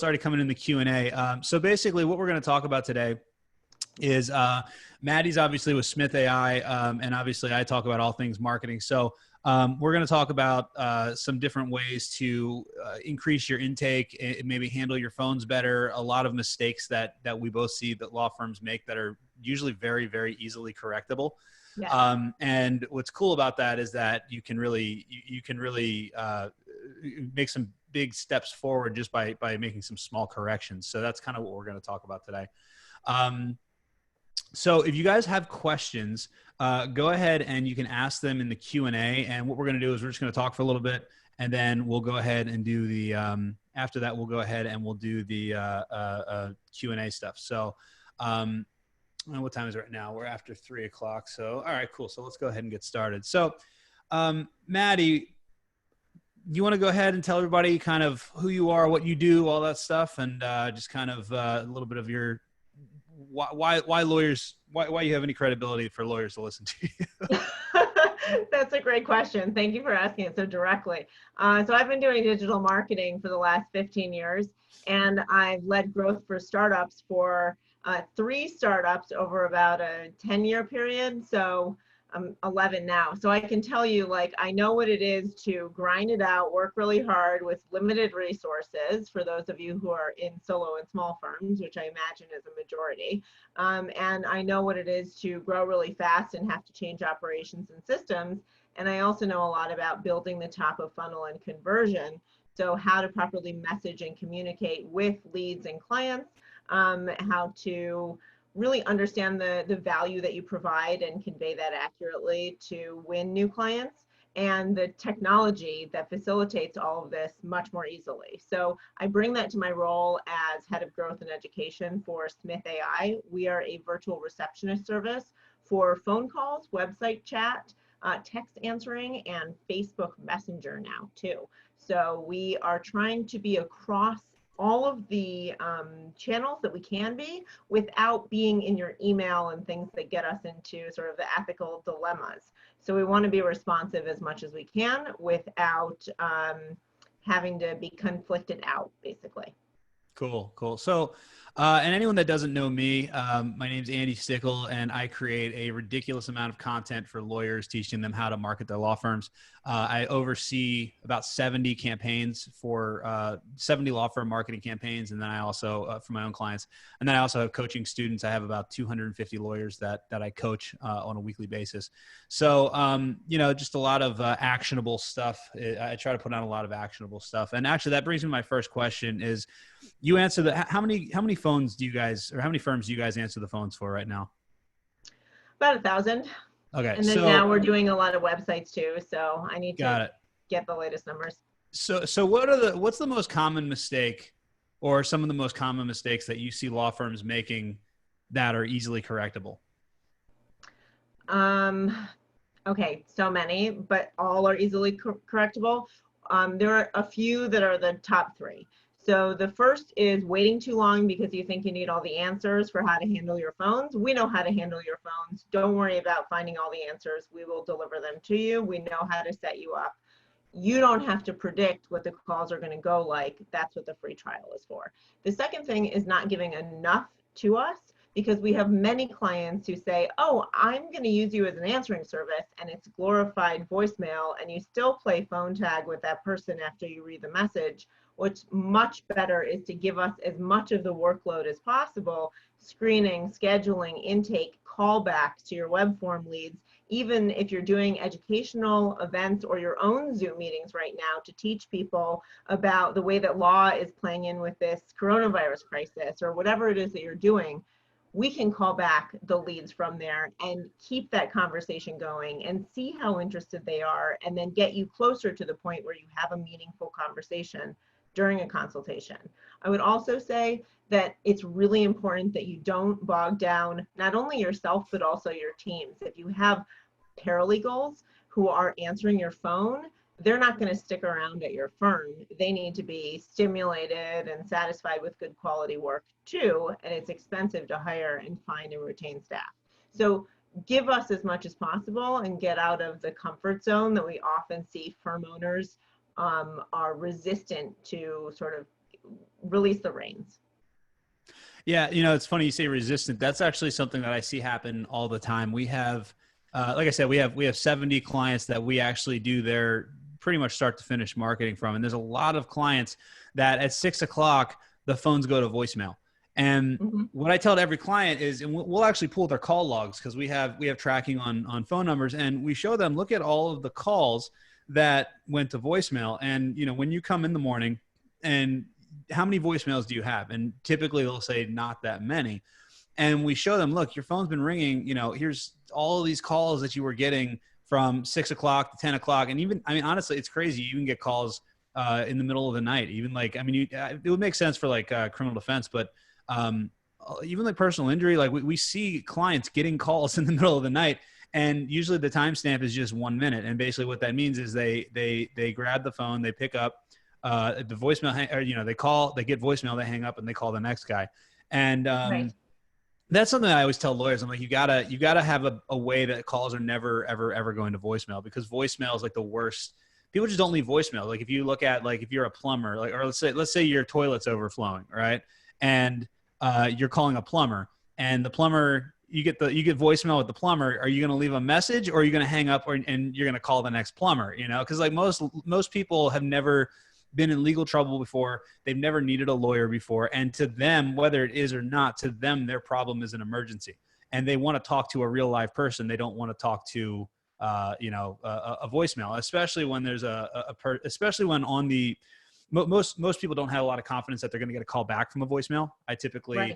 already coming in the Q&A. So basically what we're going to talk about today is Maddie's obviously with Smith AI, and obviously I talk about all things marketing. So we're going to talk about some different ways to increase your intake, and maybe handle your phones better. A lot of mistakes that we both see that law firms make that are usually very, very easily correctable. Yeah. And what's cool about that is that you can really make some big steps forward just by making some small corrections. So that's kind of what we're going to talk about today. So if you guys have questions, go ahead and you can ask them in the Q&A. And what we're going to do is we're just going to talk for a little bit, and then we'll go ahead and do the, after that, we'll go ahead and we'll do the Q&A stuff. So what time is it right now? We're after 3 o'clock. So, all right, cool. So let's go ahead and get started. So Maddie, you want to go ahead and tell everybody kind of who you are, what you do, all that stuff, and just kind of a little bit of your, why lawyers, why you have any credibility for lawyers to listen to you? That's a great question. Thank you for asking it so directly. So I've been doing digital marketing for the last 15 years, and I've led growth for startups for 3 startups over about a 10-year period. So I'm 11 now. So I can tell you, like, I know what it is to grind it out, work really hard with limited resources, for those of you who are in solo and small firms, which I imagine is a majority. And I know what it is to grow really fast and have to change operations and systems. And I also know a lot about building the top of funnel and conversion. So how to properly message and communicate with leads and clients, how to really understand the value that you provide and convey that accurately to win new clients, and the technology that facilitates all of this much more easily. So I bring that to my role as head of growth and education for Smith AI. We are a virtual receptionist service for phone calls, website chat, text answering, and Facebook Messenger now too. So we are trying to be across all of the channels that we can be, without being in your email and things that get us into sort of the ethical dilemmas. So we want to be responsive as much as we can without having to be conflicted out, basically. Cool, cool. So, and anyone that doesn't know me, my name's Andy Stickel, and I create a ridiculous amount of content for lawyers, teaching them how to market their law firms. I oversee about 70 campaigns for 70 law firm marketing campaigns, and then I also for my own clients. And then I also have coaching students. I have about 250 lawyers that I coach on a weekly basis. So, you know, just a lot of actionable stuff. I try to put out a lot of actionable stuff. And actually, that brings me to my first question: is you answer the, how many phones do you guys, or how many firms do you guys answer the phones for right now? About 1,000. Okay. And then so now we're doing a lot of websites too. So I need to get the latest numbers. So what's the most common mistake, or some of the most common mistakes that you see law firms making that are easily correctable? Okay, so many, but all are easily correctable. There are a few that are the top 3. So the first is waiting too long because you think you need all the answers for how to handle your phones. We know how to handle your phones. Don't worry about finding all the answers. We will deliver them to you. We know how to set you up. You don't have to predict what the calls are going to go like. That's what the free trial is for. The second thing is not giving enough to us, because we have many clients who say, oh, I'm going to use you as an answering service, and it's glorified voicemail, and you still play phone tag with that person after you read the message. What's much better is to give us as much of the workload as possible: screening, scheduling, intake, callbacks to your web form leads. Even if you're doing educational events or your own Zoom meetings right now to teach people about the way that law is playing in with this coronavirus crisis, or whatever it is that you're doing, we can call back the leads from there and keep that conversation going and see how interested they are, and then get you closer to the point where you have a meaningful conversation during a consultation. I would also say that it's really important that you don't bog down not only yourself, but also your teams. If you have paralegals who are answering your phone, they're not going to stick around at your firm. They need to be stimulated and satisfied with good quality work too, and it's expensive to hire and find and retain staff. So give us as much as possible and get out of the comfort zone that we often see firm owners are resistant to sort of release the reins. Yeah, it's funny you say resistant. That's actually something that I see happen all the time. We have, like I said, we have 70 clients that we actually do their pretty much start to finish marketing from, and there's a lot of clients that at 6 o'clock the phones go to voicemail. And Mm-hmm. what I tell to every client is, and we'll actually pull their call logs because we have tracking on phone numbers, and we show them, look at all of the calls that went to voicemail, and when you come in the morning and how many voicemails do you have? And typically they'll say not that many. And we show them, look, your phone's been ringing, here's all of these calls that you were getting from 6 o'clock to 10 o'clock. And even, honestly, it's crazy. You can get calls in the middle of the night, even like, it would make sense for like criminal defense, but even like personal injury, like we see clients getting calls in the middle of the night. And usually the timestamp is just 1 minute. And basically what that means is they grab the phone, they pick up, the voicemail, or, they call, they get voicemail, they hang up, and they call the next guy. And Right. that's something I always tell lawyers. I'm like, you gotta have a way that calls are never, ever going to voicemail, because voicemail is like the worst. People just don't leave voicemail. Like if you look at, like, if you're a plumber, like, or let's say your toilet's overflowing, right? And you're calling a plumber, and the plumber, you get voicemail with the plumber. Are you going to leave a message, or are you going to hang up, and you're going to call the next plumber? Because like most people have never been in legal trouble before. They've never needed a lawyer before. And to them, whether it is or not, to them, their problem is an emergency. And they want to talk to a real live person. They don't want to talk to, a voicemail, especially when there's especially when on the, most people don't have a lot of confidence that they're going to get a call back from a voicemail. I typically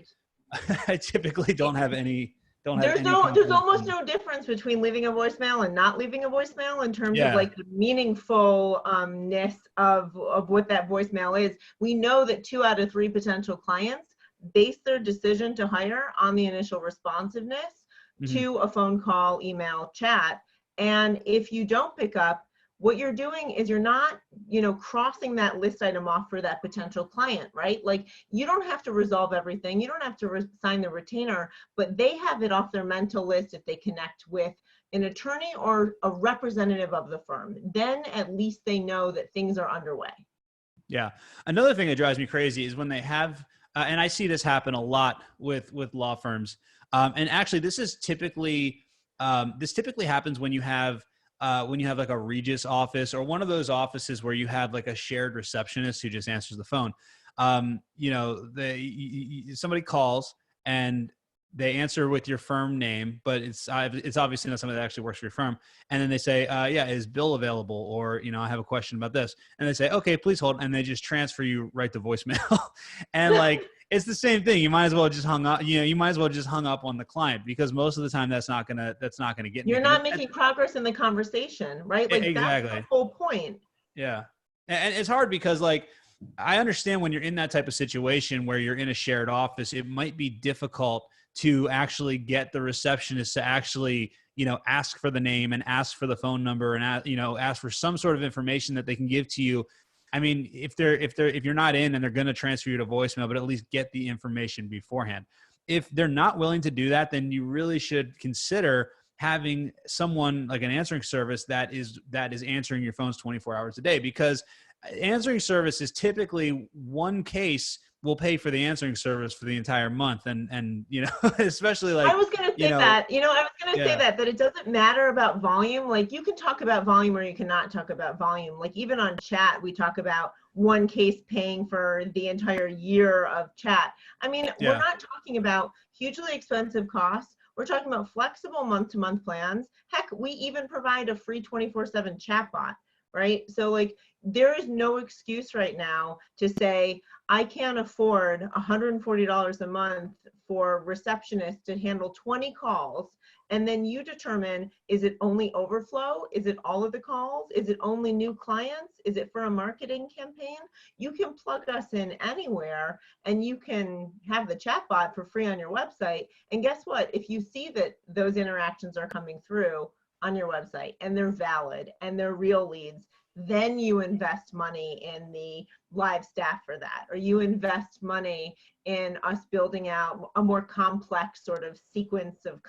don't have any, There's almost no difference between leaving a voicemail and not leaving a voicemail in terms of like the meaningfulness of what that voicemail is. We know that 2 out of 3 potential clients base their decision to hire on the initial responsiveness to a phone call, email, chat. And if you don't pick up, what you're doing is you're not, crossing that list item off for that potential client, right? Like, you don't have to resolve everything. You don't have to sign the retainer, but they have it off their mental list if they connect with an attorney or a representative of the firm. Then at least they know that things are underway. Yeah. Another thing that drives me crazy is when they have, and I see this happen a lot with law firms. And actually this typically happens when you have like a Regis office, or one of those offices where you have like a shared receptionist who just answers the phone. Somebody calls and they answer with your firm name, but it's obviously not somebody that actually works for your firm. And then they say, yeah, is Bill available? Or, I have a question about this. And they say, okay, please hold. And they just transfer you right to voicemail. And like, it's the same thing. You might as well just hung up, you might as well just hung up on the client, because most of the time that's not gonna get You're anything. not making progress in the conversation, right? Like, Exactly. that's the whole point. Yeah. And it's hard because, like, I understand when you're in that type of situation where you're in a shared office, it might be difficult to actually get the receptionist to actually, ask for the name and ask for the phone number and, ask for some sort of information that they can give to you. I mean, if you're not in and they're going to transfer you to voicemail, but at least get the information beforehand. If they're not willing to do that, then you really should consider having someone like an answering service that is answering your phones 24 hours a day, because answering service is typically one case will pay for the answering service for the entire month. And especially like, I was going to say that, that it doesn't matter about volume. Like, you can talk about volume or you cannot talk about volume. Like, even on chat, we talk about one case paying for the entire year of chat. I mean, we're not talking about hugely expensive costs. We're talking about flexible month-to-month plans. Heck, we even provide a free 24/7 chatbot, right? So like, there is no excuse right now to say, I can't afford $140 a month for receptionists to handle 20 calls. And then you determine, is it only overflow? Is it all of the calls? Is it only new clients? Is it for a marketing campaign? You can plug us in anywhere, and you can have the chatbot for free on your website. And guess what? If you see that those interactions are coming through on your website and they're valid and they're real leads, then you invest money in the live staff for that, or you invest money in us building out a more complex sort of sequence of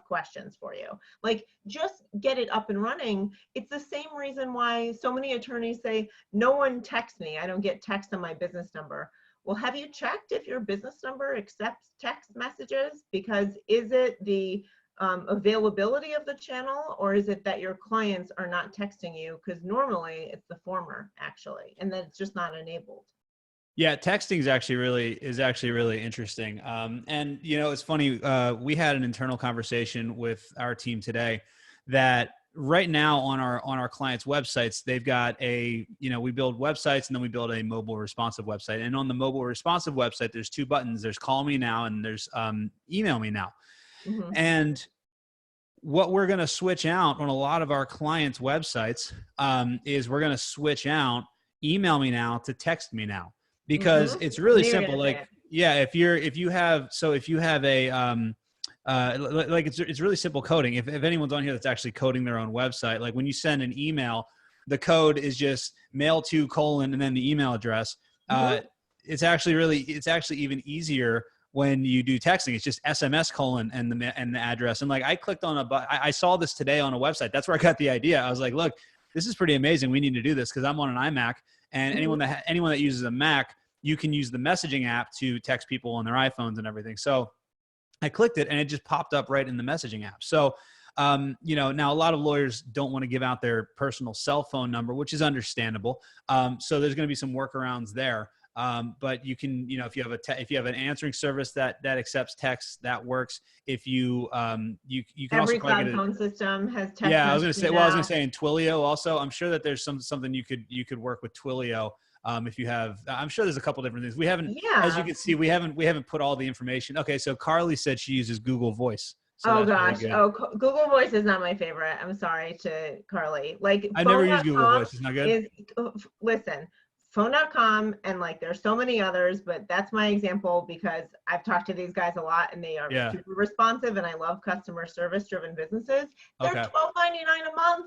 questions for you. Like, just get it up and running. It's the same reason why so many attorneys say, no one texts me. I don't get text on my business number. well, have you checked if your business number accepts text messages? Because is it the availability of the channel, or is it that your clients are not texting you? Because normally it's the former, actually, and then it's just not enabled. Yeah, texting is actually really interesting. And it's funny. We had an internal conversation with our team today that right now on our clients' websites, they've got we build websites and then we build a mobile responsive website. And on the mobile responsive website, there's two buttons. There's call me now and there's email me now. Mm-hmm. And what we're going to switch out on a lot of our clients' websites is we're going to switch out email me now to text me now, because Mm-hmm. it's really I knew you were simple. gonna say Like, it. yeah, if you have a like it's really simple coding. If anyone's on here that's actually coding their own website, like when you send an email, the code is just mail to : and then the email address. Mm-hmm. It's actually even easier when you do texting. It's just SMS : and the address. And like I clicked on I saw this today on a website. That's where I got the idea. I was like, look, this is pretty amazing. We need to do this because I'm on an iMac, and Mm-hmm. anyone that uses a Mac, you can use the messaging app to text people on their iPhones and everything. So I clicked it and it just popped up right in the messaging app. So, now a lot of lawyers don't want to give out their personal cell phone number, which is understandable. So there's going to be some workarounds there. But you can, if you have if you have an answering service that accepts text, that works. If you can also Every probably cloud get it. phone system has text Yeah, I was going to say. messaging Well, I was going now. to say in Twilio also. I'm sure that there's something you could work with Twilio. If you have, I'm sure there's a couple different things. We haven't, as you Yeah. can see, we haven't put all the information. Okay, so Carly said she uses Google Voice, so Oh that's really gosh. good. Oh, Google Voice is not my favorite. I'm sorry to Carly. Like I've never used Google phone.com Voice. It's not good. is, listen, phone.com and like there's so many others, but that's my example because I've talked to these guys a lot and they are Yeah. super responsive and I love customer service driven businesses. They're Okay. $12.99 a month.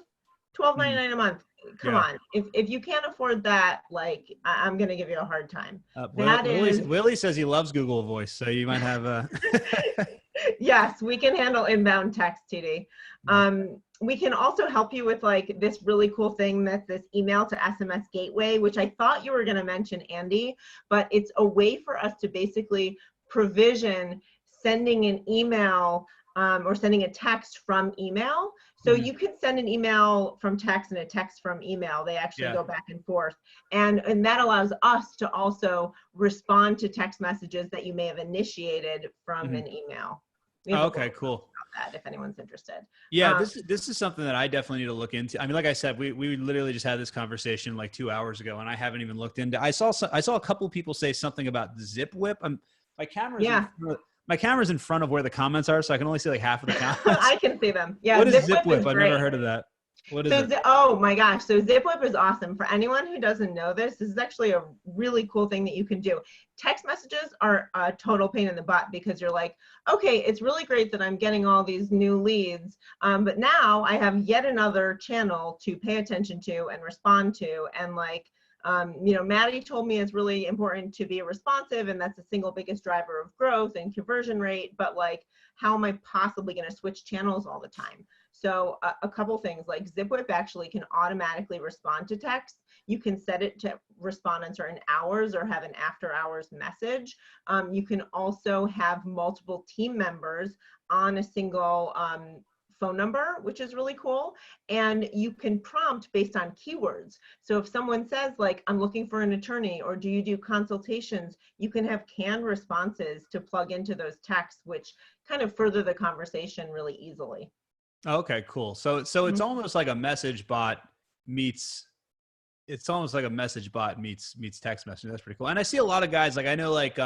Twelve ninety Mhm. nine a month. Come Yeah. on. If you can't afford that, like I'm gonna give you a hard time. That is Willie says he loves Google Voice, so you might have a. yes, we can handle inbound text, TD. We can also help you with like this really cool thing that's this email to SMS gateway, which I thought you were going to mention, Andy, but it's a way for us to basically provision sending an email or sending a text from email. So you can send an email from text and a text from email. They actually Yeah. go back and forth. And that allows us to also respond to text messages that you may have initiated from an email. Oh, okay, cool. About that if anyone's interested. Yeah, this is something that I definitely need to look into. I mean, like I said, we literally just had this conversation like 2 hours ago, and I haven't even looked into. I saw a couple people say something about Zip Whip. My camera's Yeah. my camera's in front of where the comments are, so I can only see like half of the comments. I can see them. Yeah, What is Zip Zip Whip is Whip? I've great. never heard of that. What is it? Oh my gosh. So Zip Whip is awesome. For anyone who doesn't know this is actually a really cool thing that you can do. Text messages are a total pain in the butt because you're like, okay, it's really great that I'm getting all these new leads. But now I have yet another channel to pay attention to and respond to. And like, Maddie told me it's really important to be responsive and that's the single biggest driver of growth and conversion rate. But like, how am I possibly going to switch channels all the time? So a couple things like ZipWhip actually can automatically respond to text. You can set it to respond in certain hours or have an after hours message. You can also have multiple team members on a single phone number, which is really cool. And you can prompt based on keywords. So if someone says like, I'm looking for an attorney, or do you do consultations, you can have canned responses to plug into those texts, which kind of further the conversation really easily. Okay, cool. So it's almost like a message bot meets text messaging. That's pretty cool. And I see a lot of guys, like I know like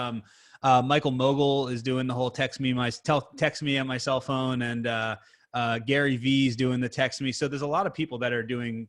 Michael Mogul is doing the whole text me on my cell phone, and Gary V's doing the text me. So there's a lot of people that are doing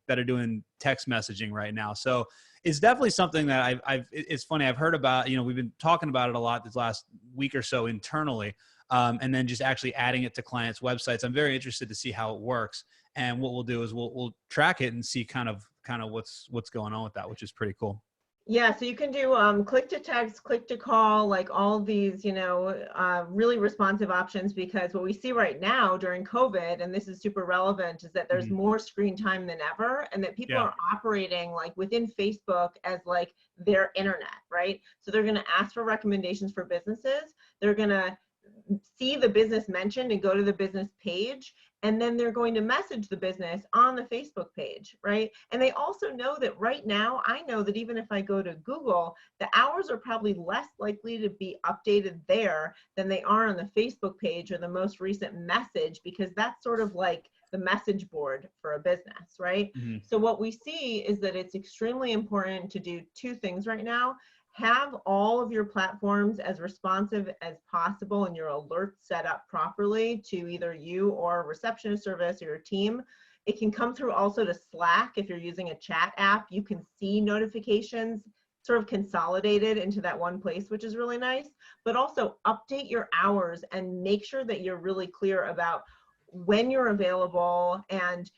text messaging right now. So it's definitely something that it's funny. I've heard about, we've been talking about it a lot this last week or so internally. And then just actually adding it to clients' websites. I'm very interested to see how it works. And what we'll do is we'll track it and see kind of what's going on with that, which is pretty cool. Yeah, so you can do click to text, click to call, like all these, you know, really responsive options, because what we see right now during COVID, and this is super relevant, is that there's Mhm. more screen time than ever, and that people Yeah. are operating like within Facebook as like their internet, right? So they're going to ask for recommendations for businesses. They're going to see the business mentioned and go to the business page, and then they're going to message the business on the Facebook page, right? And they also know that right now, I know that even if I go to Google, the hours are probably less likely to be updated there than they are on the Facebook page or the most recent message, because that's sort of like the message board for a business, right? Mhm. So what we see is that it's extremely important to do two things right now. Have all of your platforms as responsive as possible and your alerts set up properly to either you or a receptionist service or your team. It can come through also to Slack. If you're using a chat app, you can see notifications sort of consolidated into that one place, which is really nice. But also update your hours and make sure that you're really clear about when you're available and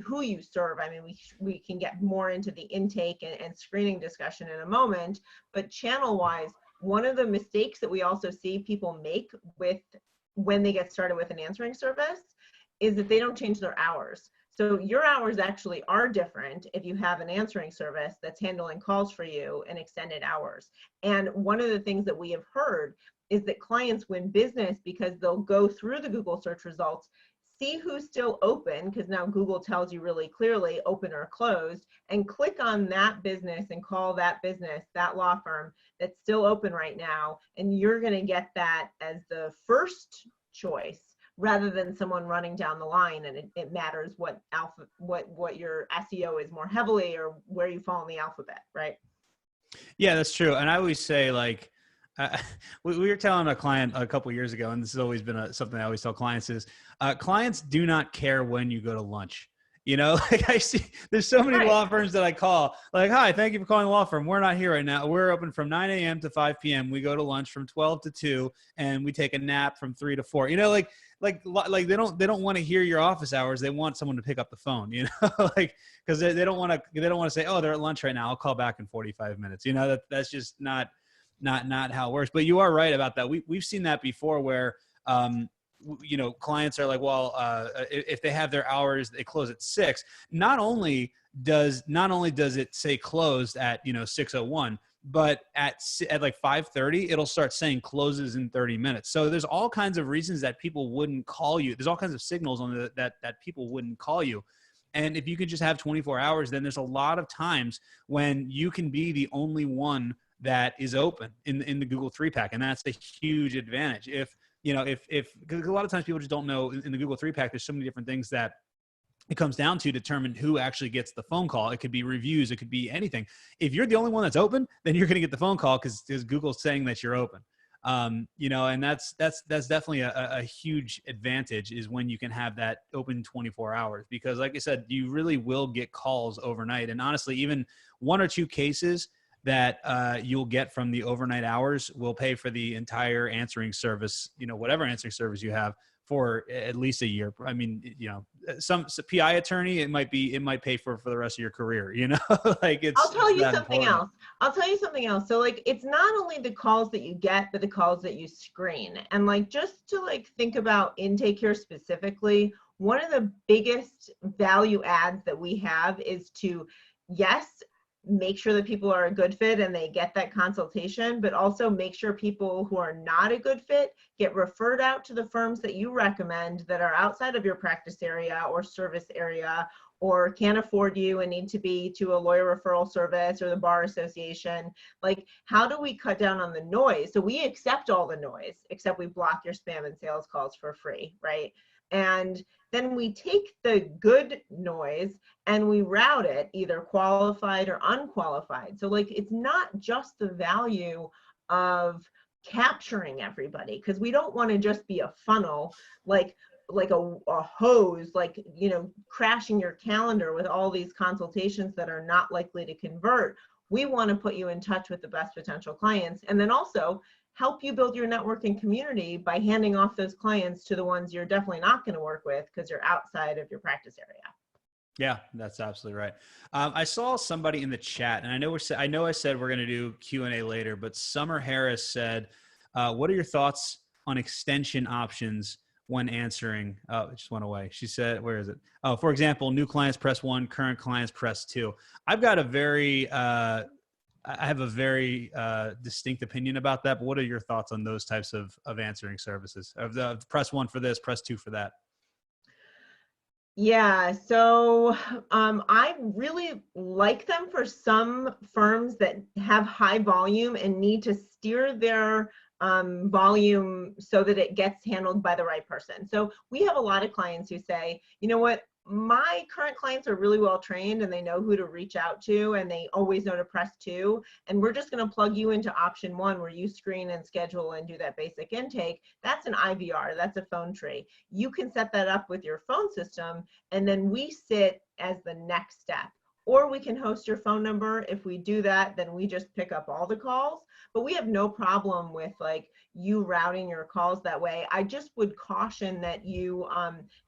who you serve. I mean, we can get more into the intake and screening discussion in a moment, but channel wise, one of the mistakes that we also see people make with when they get started with an answering service is that they don't change their hours. So your hours actually are different if you have an answering service that's handling calls for you and extended hours. And one of the things that we have heard is that clients win business because they'll go through the Google search results, see who's still open, because now Google tells you really clearly open or closed, and click on that business and call that business, that law firm that's still open right now. And you're going to get that as the first choice rather than someone running down the line. And it matters what your SEO is more heavily or where you fall in the alphabet, right? Yeah, that's true. And I always say, like, uh, we were telling a client a couple years ago, and this has always been something I always tell clients is, clients do not care when you go to lunch. You know, like I see, there's so many Right. law firms that I call, like, hi, thank you for calling the law firm. We're not here right now. We're open from 9 a.m. to 5 p.m. We go to lunch from 12 to 2, and we take a nap from 3 to 4. You know, like they don't want to hear your office hours. They want someone to pick up the phone. You know, like because they don't want to say, oh, they're at lunch right now, I'll call back in 45 minutes. You know, that's just not how it works. But you are right about that. We've seen that before where you know, clients are like, well, if they have their hours, they close at 6. Not only does it say closed at, you know, 6:01, but at like 5:30 it'll start saying closes in 30 minutes. So there's all kinds of reasons that people wouldn't call you. There's all kinds of signals on that people wouldn't call you. And if you could just have 24 hours, then there's a lot of times when you can be the only one that is open in the Google 3-pack. And that's a huge advantage. If, you know, because a lot of times people just don't know in the Google 3-pack, there's so many different things that it comes down to determine who actually gets the phone call. It could be reviews. It could be anything. If you're the only one that's open, then you're going to get the phone call because Google's saying that you're open. You know, and that's definitely a huge advantage is when you can have that open 24 hours, because like I said, you really will get calls overnight. And honestly, even 1 or 2 cases that you'll get from the overnight hours will pay for the entire answering service, you know, whatever answering service you have for at least a year. I mean, you know, some PI attorney, it might pay for the rest of your career, you know, like I'll tell it's you that something important. else. I'll tell you something else. So like it's not only the calls that you get, but the calls that you screen. And like just to like think about intake here specifically, one of the biggest value adds that we have is to, yes, make sure that people are a good fit and they get that consultation, but also make sure people who are not a good fit get referred out to the firms that you recommend that are outside of your practice area or service area, or can't afford you and need to be to a lawyer referral service or the bar association. Like, how do we cut down on the noise? So we accept all the noise, except we block your spam and sales calls for free, right? And then we take the good noise and we route it either qualified or unqualified. So like, it's not just the value of capturing everybody, because we don't want to just be a funnel, like a hose, like, you know, crashing your calendar with all these consultations that are not likely to convert. We want to put you in touch with the best potential clients, and then also help you build your network and community by handing off those clients to the ones you're definitely not going to work with because you're outside of your practice area. Yeah, that's absolutely right. I saw somebody in the chat, and I know I said we're going to do Q&A later, but Summer Harris said, "What are your thoughts on extension options when answering?" Oh, it just went away. She said, "Where is it?" Oh, for example, new clients press 1, current clients press 2. I've got a very I have a very distinct opinion about that. But what are your thoughts on those types of answering services? Of the press 1 for this, press 2 for that. Yeah, so I really like them for some firms that have high volume and need to steer their volume so that it gets handled by the right person. So we have a lot of clients who say, you know what, my current clients are really well trained and they know who to reach out to and they always know to press 2. And we're just going to plug you into option 1 where you screen and schedule and do that basic intake. That's an IVR, that's a phone tree. You can set that up with your phone system and then we sit as the next step. Or we can host your phone number. If we do that, then we just pick up all the calls. But we have no problem with like you routing your calls that way. I just would caution that you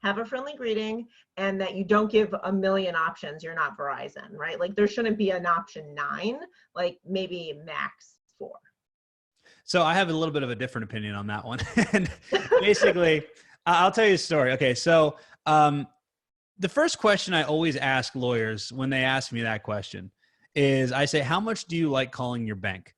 have a friendly greeting and that you don't give a million options. You're not Verizon, right? Like there shouldn't be an option 9, like maybe max 4. So I have a little bit of a different opinion on that one. And basically, I'll tell you a story. Okay, so the first question I always ask lawyers when they ask me that question is I say, how much do you like calling your bank?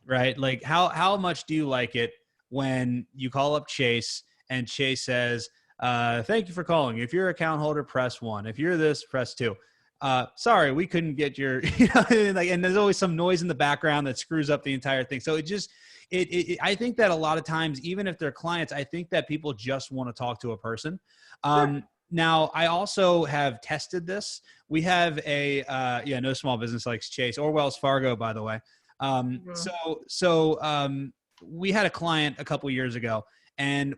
Right? Like how much do you like it when you call up Chase and Chase says, thank you for calling. If you're an account holder, press 1. If you're this, press 2. Sorry, we couldn't get your, and there's always some noise in the background that screws up the entire thing. So I think that a lot of times, even if they're clients, I think that people just want to talk to a person. Sure. Now, I also have tested this. We have no small business likes Chase or Wells Fargo, by the way. Mhm. We had a client a couple years ago, and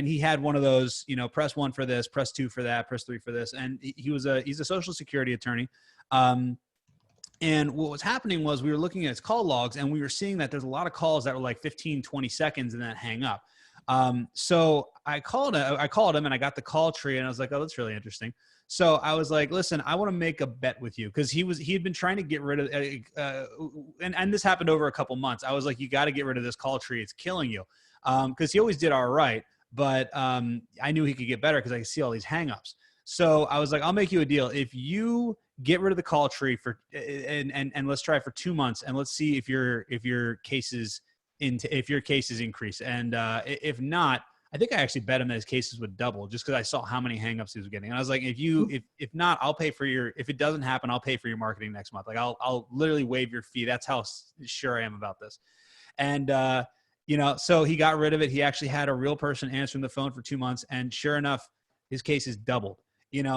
he had one of those, press 1 for this, press 2 for that, press 3 for this, and he's a Social Security attorney. And what was happening was we were looking at his call logs and we were seeing that there's a lot of calls that were like 15, 20 seconds and then hang up. So I called him and I got the call tree and I was like, oh, that's really interesting. So I was like, listen, I want to make a bet with you. Cause he had been trying to get rid of, and this happened over a couple months. I was like, you got to get rid of this call tree. It's killing you. Cause he always did all right, but I knew he could get better cause I could see all these hangups. So I was like, I'll make you a deal. If you get rid of the call tree and let's try it for 2 months and let's see if your cases increase. And if not, I think I actually bet him that his cases would double just because I saw how many hangups he was getting. And I was like, if not, I'll pay for if it doesn't happen, I'll pay for your marketing next month. Like I'll literally waive your fee. That's how sure I am about this. And, so he got rid of it. He actually had a real person answering the phone for 2 months. And sure enough, his cases doubled,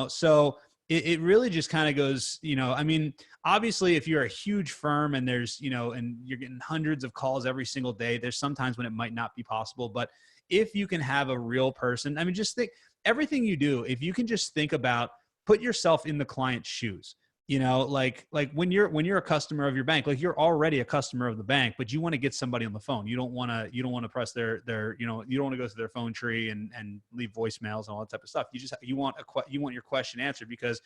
so it really just kind of goes, I mean, obviously if you're a huge firm and there's, and you're getting hundreds of calls every single day, there's sometimes when it might not be possible. But if you can have a real person, I mean, just think everything you do, if you can just think about, put yourself in the client's shoes, like when you're a customer of your bank, like you're already a customer of the bank, but you want to get somebody on the phone. You don't want to press you don't want to go through their phone tree and leave voicemails and all that type of stuff. You want your question answered because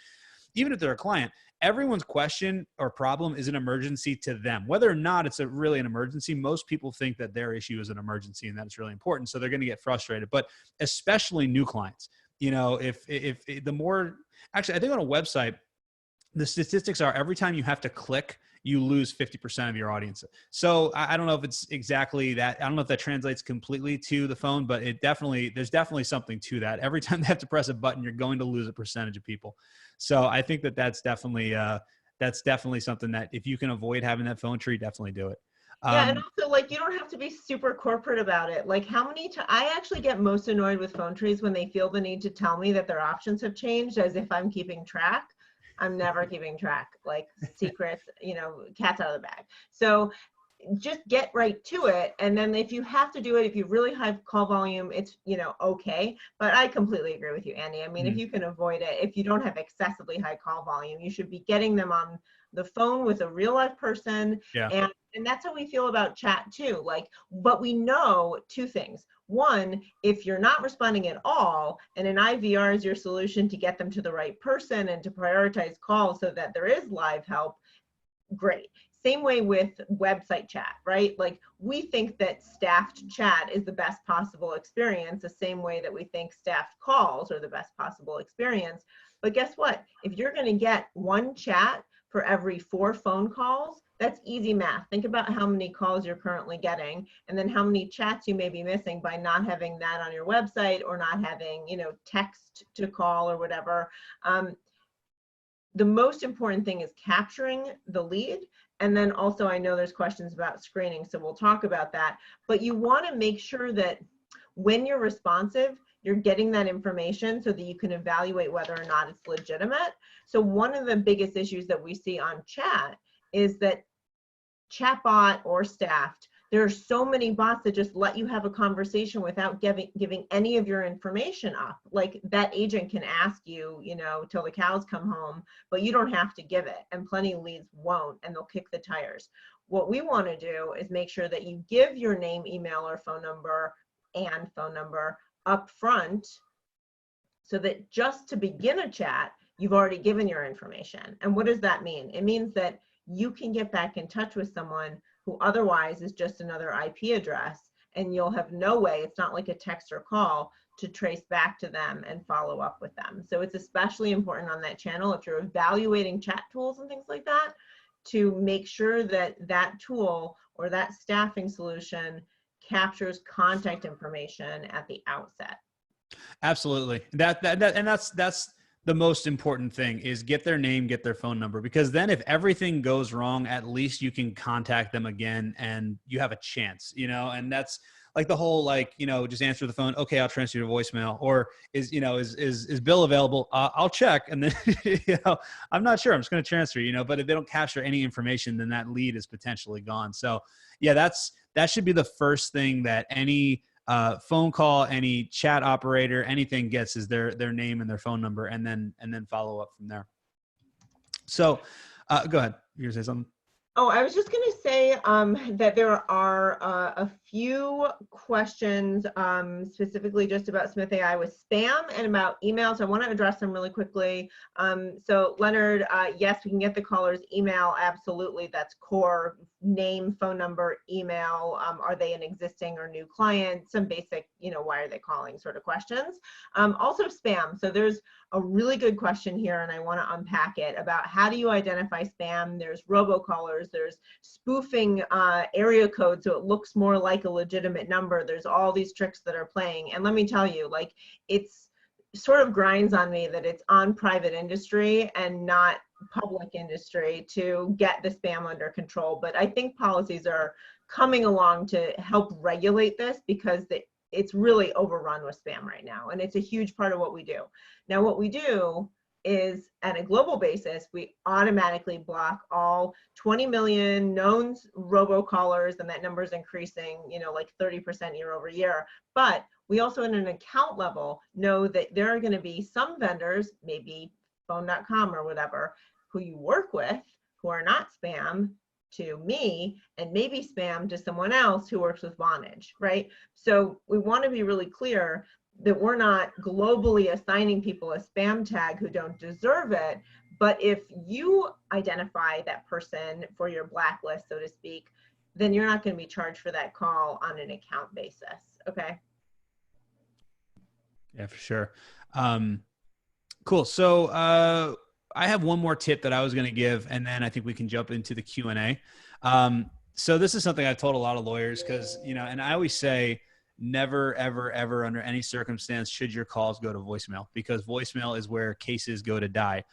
even if they're a client, everyone's question or problem is an emergency to them. Whether or not it's really an emergency, most people think that their issue is an emergency and that it's really important. So they're going to get frustrated, but especially new clients, if the more, actually, I think on a website, the statistics are every time you have to click, you lose 50% of your audience. So I don't know if it's exactly that. I don't know if that translates completely to the phone, but there's definitely something to that. Every time they have to press a button, you're going to lose a percentage of people. So I think that's definitely something that if you can avoid having that phone tree, definitely do it. Yeah, and also like you don't have to be super corporate about it. Like how many times I actually get most annoyed with phone trees when they feel the need to tell me that their options have changed as if I'm keeping track. I'm never keeping track, like secrets, cats out of the bag. So just get right to it. And then if you have to do it, if you really high call volume, it's, okay. But I completely agree with you, Andy. I mean, if you can avoid it, if you don't have excessively high call volume, you should be getting them on the phone with a real life person. Yeah. And that's how we feel about chat too. Like, but we know two things. One, if you're not responding at all, and an IVR is your solution to get them to the right person and to prioritize calls so that there is live help, great. Same way with website chat, right? Like, we think that staffed chat is the best possible experience, the same way that we think staffed calls are the best possible experience. But guess what? If you're going to get one chat for every 4 phone calls, that's easy math. Think about how many calls you're currently getting, and then how many chats you may be missing by not having that on your website, or not having, you know, text to call or whatever. The most important thing is capturing the lead. And then also, I know there's questions about screening, so we'll talk about that. But you want to make sure that when you're responsive, you're getting that information so that you can evaluate whether or not it's legitimate. So one of the biggest issues that we see on chat is that chatbot or staffed, there are so many bots that just let you have a conversation without giving any of your information up. Like, that agent can ask you, you know, till the cows come home, but you don't have to give it. And plenty of leads won't, and they'll kick the tires. What we want to do is make sure that you give your name, email, or phone number up front, so that just to begin a chat, you've already given your information. And what does that mean? It means that you can get back in touch with someone who otherwise is just another IP address, and you'll have no way, it's not like a text or call, to trace back to them and follow up with them. So it's especially important on that channel, if you're evaluating chat tools and things like that, to make sure that that tool or that staffing solution captures contact information at the outset. Absolutely. And that's the most important thing, is get their name, get their phone number, because then if everything goes wrong, at least you can contact them again and you have a chance, you know. And that's like the whole, like, you know, just answer the phone. Okay, I'll transfer you to voicemail. Or is Bill available? I'll check. And then, you know, I'm not sure, I'm just going to transfer, you know. But if they don't capture any information, then that lead is potentially gone. So yeah, that should be the first thing that any phone call, any chat operator, anything gets, is their name and their phone number, and then follow up from there. So go ahead. You're gonna say something? Oh, I was just going to say that there are a few questions specifically just about Smith AI with spam and about emails. I want to address them really quickly. So Leonard, yes, we can get the caller's email. Absolutely. That's core: name, phone number, email. Are they an existing or new client? Some basic, you know, why are they calling sort of questions. Also spam. So there's a really good question here, and I want to unpack it, about how do you identify spam. There's robocallers, there's spoofing area code so it looks more like a legitimate number. There's all these tricks that are playing. And let me tell you, like, it's sort of grinds on me that it's on private industry and not public industry to get the spam under control. But I think policies are coming along to help regulate this, because it's really overrun with spam right now, and it's a huge part of what we do. Now, what we do is, at a global basis, we automatically block all 20 million known robocallers, and that number is increasing, you know, like 30% year over year. But we also, at an account level, know that there are going to be some vendors, maybe phone.com or whatever, who you work with, who are not spam to me, and maybe spam to someone else who works with Vonage, right? So we want to be really clear that we're not globally assigning people a spam tag who don't deserve it. But if you identify that person for your blacklist, so to speak, then you're not going to be charged for that call on an account basis. Okay. Yeah, for sure. Cool. So I have one more tip that I was going to give, and then I think we can jump into the Q&A. So this is something I've told a lot of lawyers, because, you know, and I always say, never, ever, ever, under any circumstance, should your calls go to voicemail, because voicemail is where cases go to die.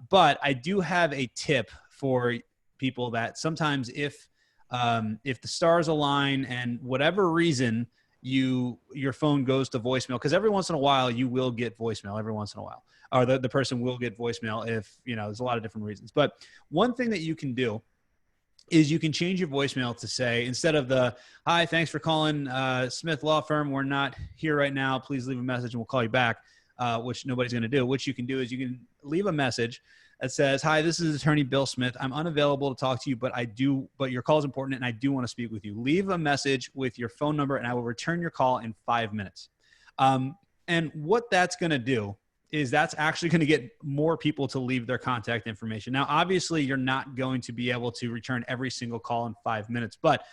But I do have a tip for people that sometimes, if the stars align and whatever reason your phone goes to voicemail, because every once in a while you will get voicemail, every once in a while, or the person will get voicemail, if, you know, there's a lot of different reasons. But one thing that you can do is you can change your voicemail to say, instead of the "Hi, thanks for calling Smith Law Firm, we're not here right now, please leave a message and we'll call you back," which nobody's going to do. What you can do is you can leave a message that says, "Hi, this is Attorney Bill Smith. I'm unavailable to talk to you, but your call is important and I do want to speak with you. Leave a message with your phone number and I will return your call in 5 minutes." And what that's going to do is that's actually going to get more people to leave their contact information. Now, obviously, you're not going to be able to return every single call in 5 minutes, but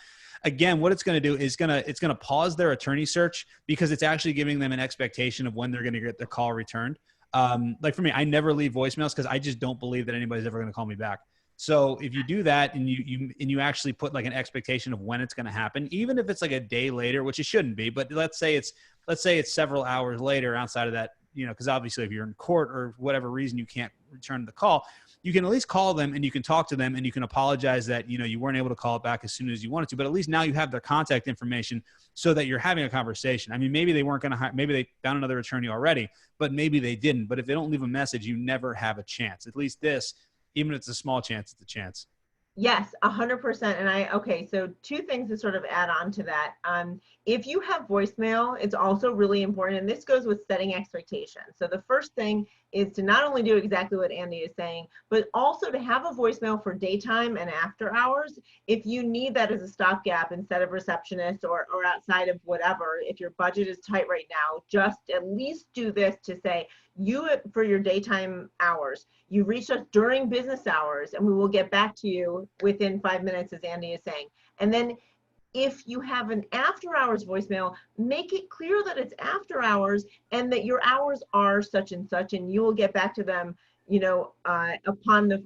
again, what it's going to do is it's going to pause their attorney search because it's actually giving them an expectation of when they're going to get their call returned. Like for me, I never leave voicemails because I just don't believe that anybody's ever going to call me back. So if you do that and you actually put like an expectation of when it's going to happen, even if it's like a day later, which it shouldn't be, but let's say it's several hours later outside of that, because obviously if you're in court or whatever reason you can't return the call, you can at least call them and you can talk to them and you can apologize that, you weren't able to call it back as soon as you wanted to, but at least now you have their contact information so that you're having a conversation. I mean, maybe they weren't going to hire, maybe they found another attorney already, but maybe they didn't. But if they don't leave a message, you never have a chance. At least this, even if it's a small chance, it's a chance. Yes, 100%. And okay, so two things to sort of add on to that. If you have voicemail, it's also really important, and this goes with setting expectations. So the first thing is to not only do exactly what Andy is saying, but also to have a voicemail for daytime and after hours. If you need that as a stopgap instead of receptionist or outside of whatever, if your budget is tight right now, just at least do this to say, for your daytime hours, you reach us during business hours and we will get back to you within 5 minutes, as Andy is saying. And then if you have an after hours voicemail, make it clear that it's after hours and that your hours are such and such, and you will get back to them, upon the,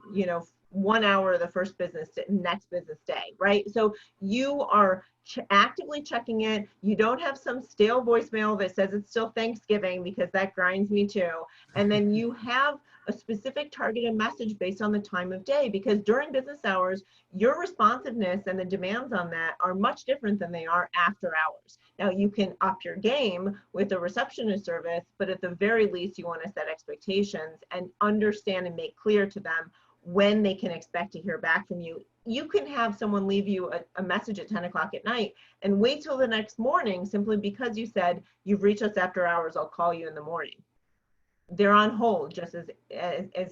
1 hour of the next business day, right? So you are actively checking it. You don't have some stale voicemail that says it's still Thanksgiving, because that grinds me too. And then you have a specific targeted message based on the time of day, because during business hours, your responsiveness and the demands on that are much different than they are after hours. Now, you can up your game with a receptionist service, but at the very least, you want to set expectations and understand and make clear to them when they can expect to hear back from you. You can have someone leave you a message at 10 o'clock at night and wait till the next morning simply because you said, "You've reached us after hours, I'll call you in the morning." They're on hold, just as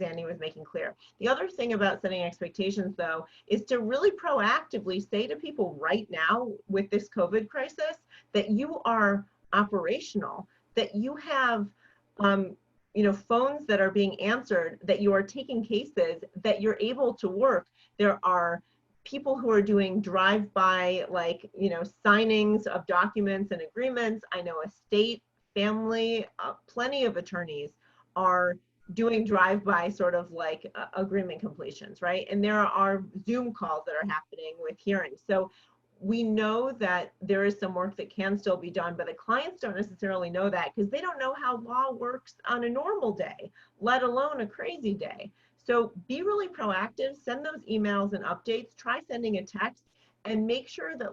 Andy was making clear. The other thing about setting expectations, though, is to really proactively say to people right now with this COVID crisis that you are operational, that you have phones that are being answered, that you are taking cases, that you're able to work. There are people who are doing drive-by, signings of documents and agreements. I know estate, family, plenty of attorneys are doing drive-by sort of agreement completions, right? And there are Zoom calls that are happening with hearings. So we know that there is some work that can still be done, but the clients don't necessarily know that because they don't know how law works on a normal day, let alone a crazy day. So be really proactive, send those emails and updates, try sending a text, and make sure that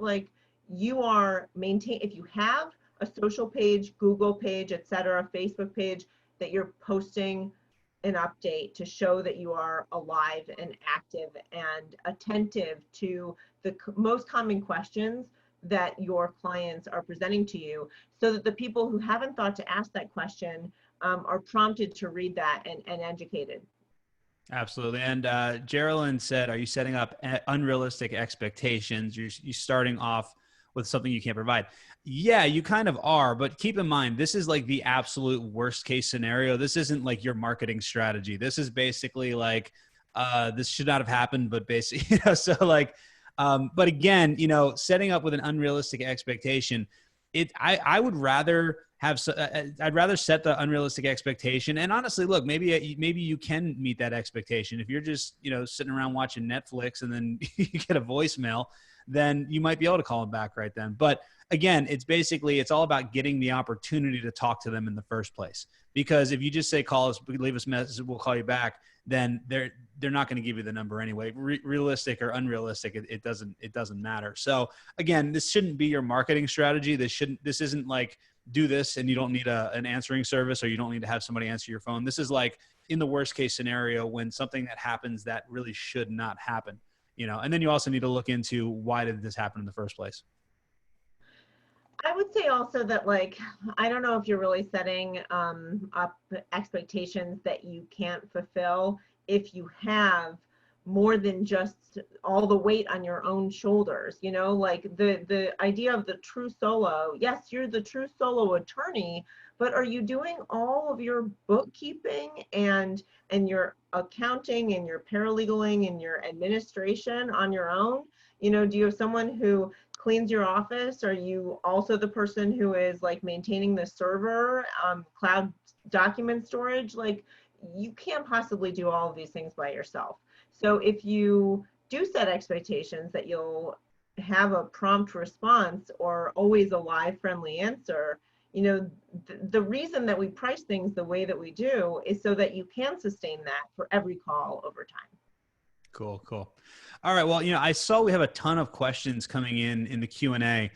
you are if you have a social page, Google page, etc., Facebook page, that you're posting an update to show that you are alive and active and attentive to the most common questions that your clients are presenting to you, so that the people who haven't thought to ask that question are prompted to read that and educated. Absolutely. And Geraldine said, "Are you setting up unrealistic expectations? You're starting off with something you can't provide." Yeah, you kind of are, but keep in mind, this is like the absolute worst case scenario. This isn't like your marketing strategy. This is basically like, this should not have happened, but basically, but again, setting up with an unrealistic expectation, I would rather I'd rather set the unrealistic expectation. And honestly, look, maybe you can meet that expectation. If you're just, sitting around watching Netflix and then you get a voicemail, then you might be able to call them back right then. But again, it's all about getting the opportunity to talk to them in the first place. Because if you just say, "Call us, leave us a message, we'll call you back," then they're not going to give you the number anyway. Realistic or unrealistic, it doesn't matter. So again, this shouldn't be your marketing strategy. This isn't like, do this and you don't need an answering service, or you don't need to have somebody answer your phone. This is like in the worst case scenario, when something that happens that really should not happen, and then you also need to look into, why did this happen in the first place? I would say also that, I don't know if you're really setting up expectations that you can't fulfill. if you have more than just all the weight on your own shoulders, you know, like the idea of the true solo. Yes, you're the true solo attorney, but are you doing all of your bookkeeping and your accounting and your paralegaling and your administration on your own? You know, do you have someone who cleans your office? Are you also the person who is like maintaining the server, cloud document storage? Like, you can't possibly do all of these things by yourself. So if you do set expectations that you'll have a prompt response or always a live friendly answer, you know, the reason that we price things the way that we do is so that you can sustain that for every call over time. Cool, cool. All right. Well, I saw we have a ton of questions coming in the Q&A.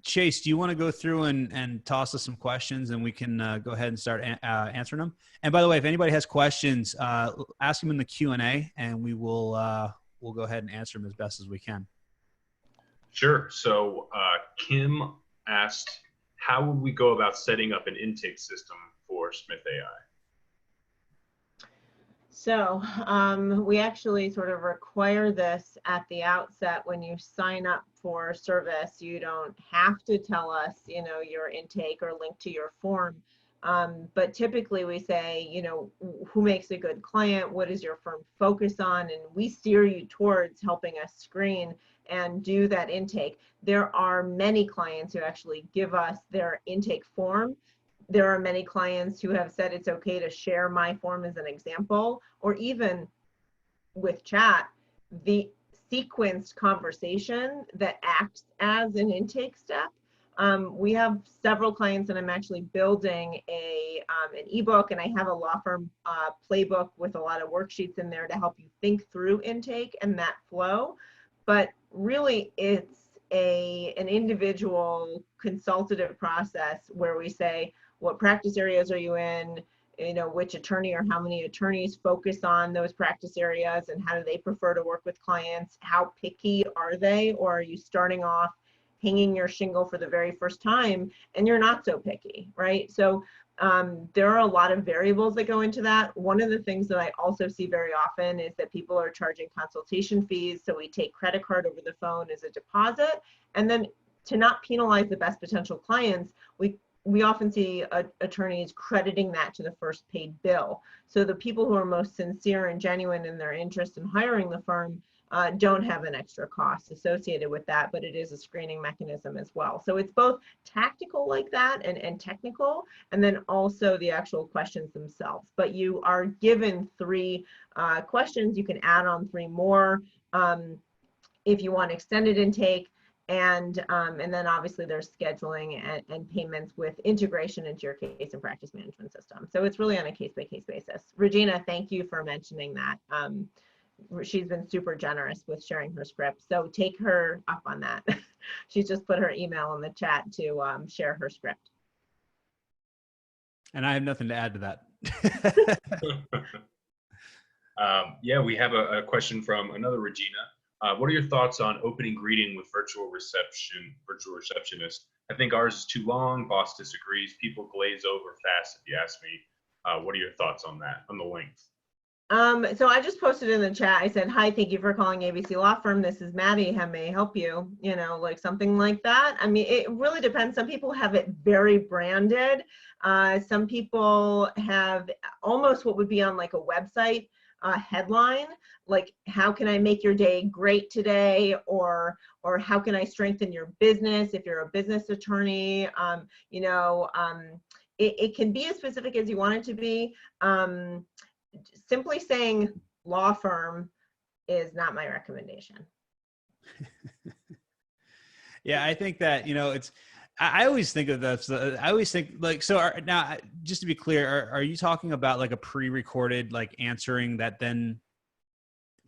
Chase, do you want to go through and toss us some questions, and we can go ahead and start answering them? And by the way, if anybody has questions, ask them in the Q&A, and we'll go ahead and answer them as best as we can. Sure. So Kim asked, how would we go about setting up an intake system for Smith AI? So we actually sort of require this at the outset. When you sign up for service, you don't have to tell us, you know, your intake or link to your form. But typically we say, you know, who makes a good client? What does your firm focus on? And we steer you towards helping us screen and do that intake. There are many clients who actually give us their intake form. There are many clients who have said it's okay to share my form as an example, or even with chat, the sequenced conversation that acts as an intake step. We have several clients, and I'm actually building an ebook, and I have a law firm playbook with a lot of worksheets in there to help you think through intake and that flow. But really, it's an individual consultative process where we say, what practice areas are you in? You know, which attorney or how many attorneys focus on those practice areas, and how do they prefer to work with clients? How picky are they? Or are you starting off hanging your shingle for the very first time and you're not so picky, right? So there are a lot of variables that go into that. One of the things that I also see very often is that people are charging consultation fees. So we take credit card over the phone as a deposit. And then to not penalize the best potential clients, we often see attorneys crediting that to the first paid bill. So the people who are most sincere and genuine in their interest in hiring the firm don't have an extra cost associated with that, but it is a screening mechanism as well. So it's both tactical like that and technical, and then also the actual questions themselves. But you are given 3 questions. You can add on 3 more if you want extended intake. And then obviously there's scheduling and payments with integration into your case and practice management system. So it's really on a case-by-case basis. Regina, thank you for mentioning that. She's been super generous with sharing her script. So take her up on that. She's just put her email in the chat to share her script. And I have nothing to add to that. Yeah, we have a question from another Regina. What are your thoughts on opening greeting with virtual receptionist? I think ours is too long. Boss disagrees. People glaze over fast, if you ask me. What are your thoughts on that, on the length? So I just posted in the chat. I said, hi, thank you for calling ABC Law Firm. This is Maddie. How may I help you? You know, like something like that. I mean, it really depends. Some people have it very branded. Some people have almost what would be on like a website headline, like how can I make your day great today, or how can I strengthen your business if you're a business attorney. You know, it can be as specific as you want it to be. Simply saying law firm is not my recommendation. Yeah, I think that, you know, I always think of this. I always think like, so now just to be clear, are you talking about like a pre-recorded, like answering that then,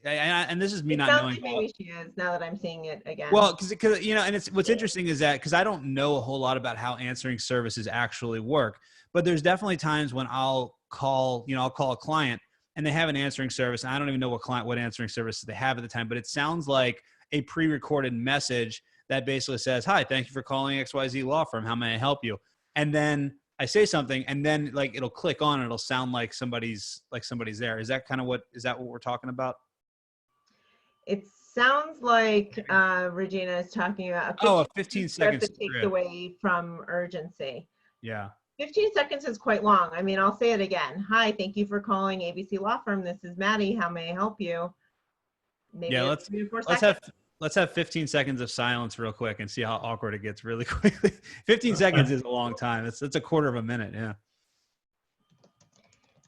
and this is me not knowing. Like maybe she is, now that I'm seeing it again. Well, because you know, and it's what's interesting is that because I don't know a whole lot about how answering services actually work, but there's definitely times when I'll call a client and they have an answering service, and I don't even know what answering services they have at the time, but it sounds like a pre-recorded message that basically says, "Hi, thank you for calling XYZ Law Firm. How may I help you?" And then I say something and then like it'll click on and it'll sound like somebody's there. Is that what we're talking about? It sounds like Regina is talking about Oh, a a 15 script second that takes script. away from urgency. Yeah. 15 seconds is quite long. I mean, I'll say it again. Hi, thank you for calling ABC Law Firm. This is Maddie. How may I help you? Maybe Yeah, it's 3 to 4 let's seconds. have let's have 15 seconds of silence real quick and see how awkward it gets really quickly. 15 seconds is a long time. It's a quarter of a minute. Yeah.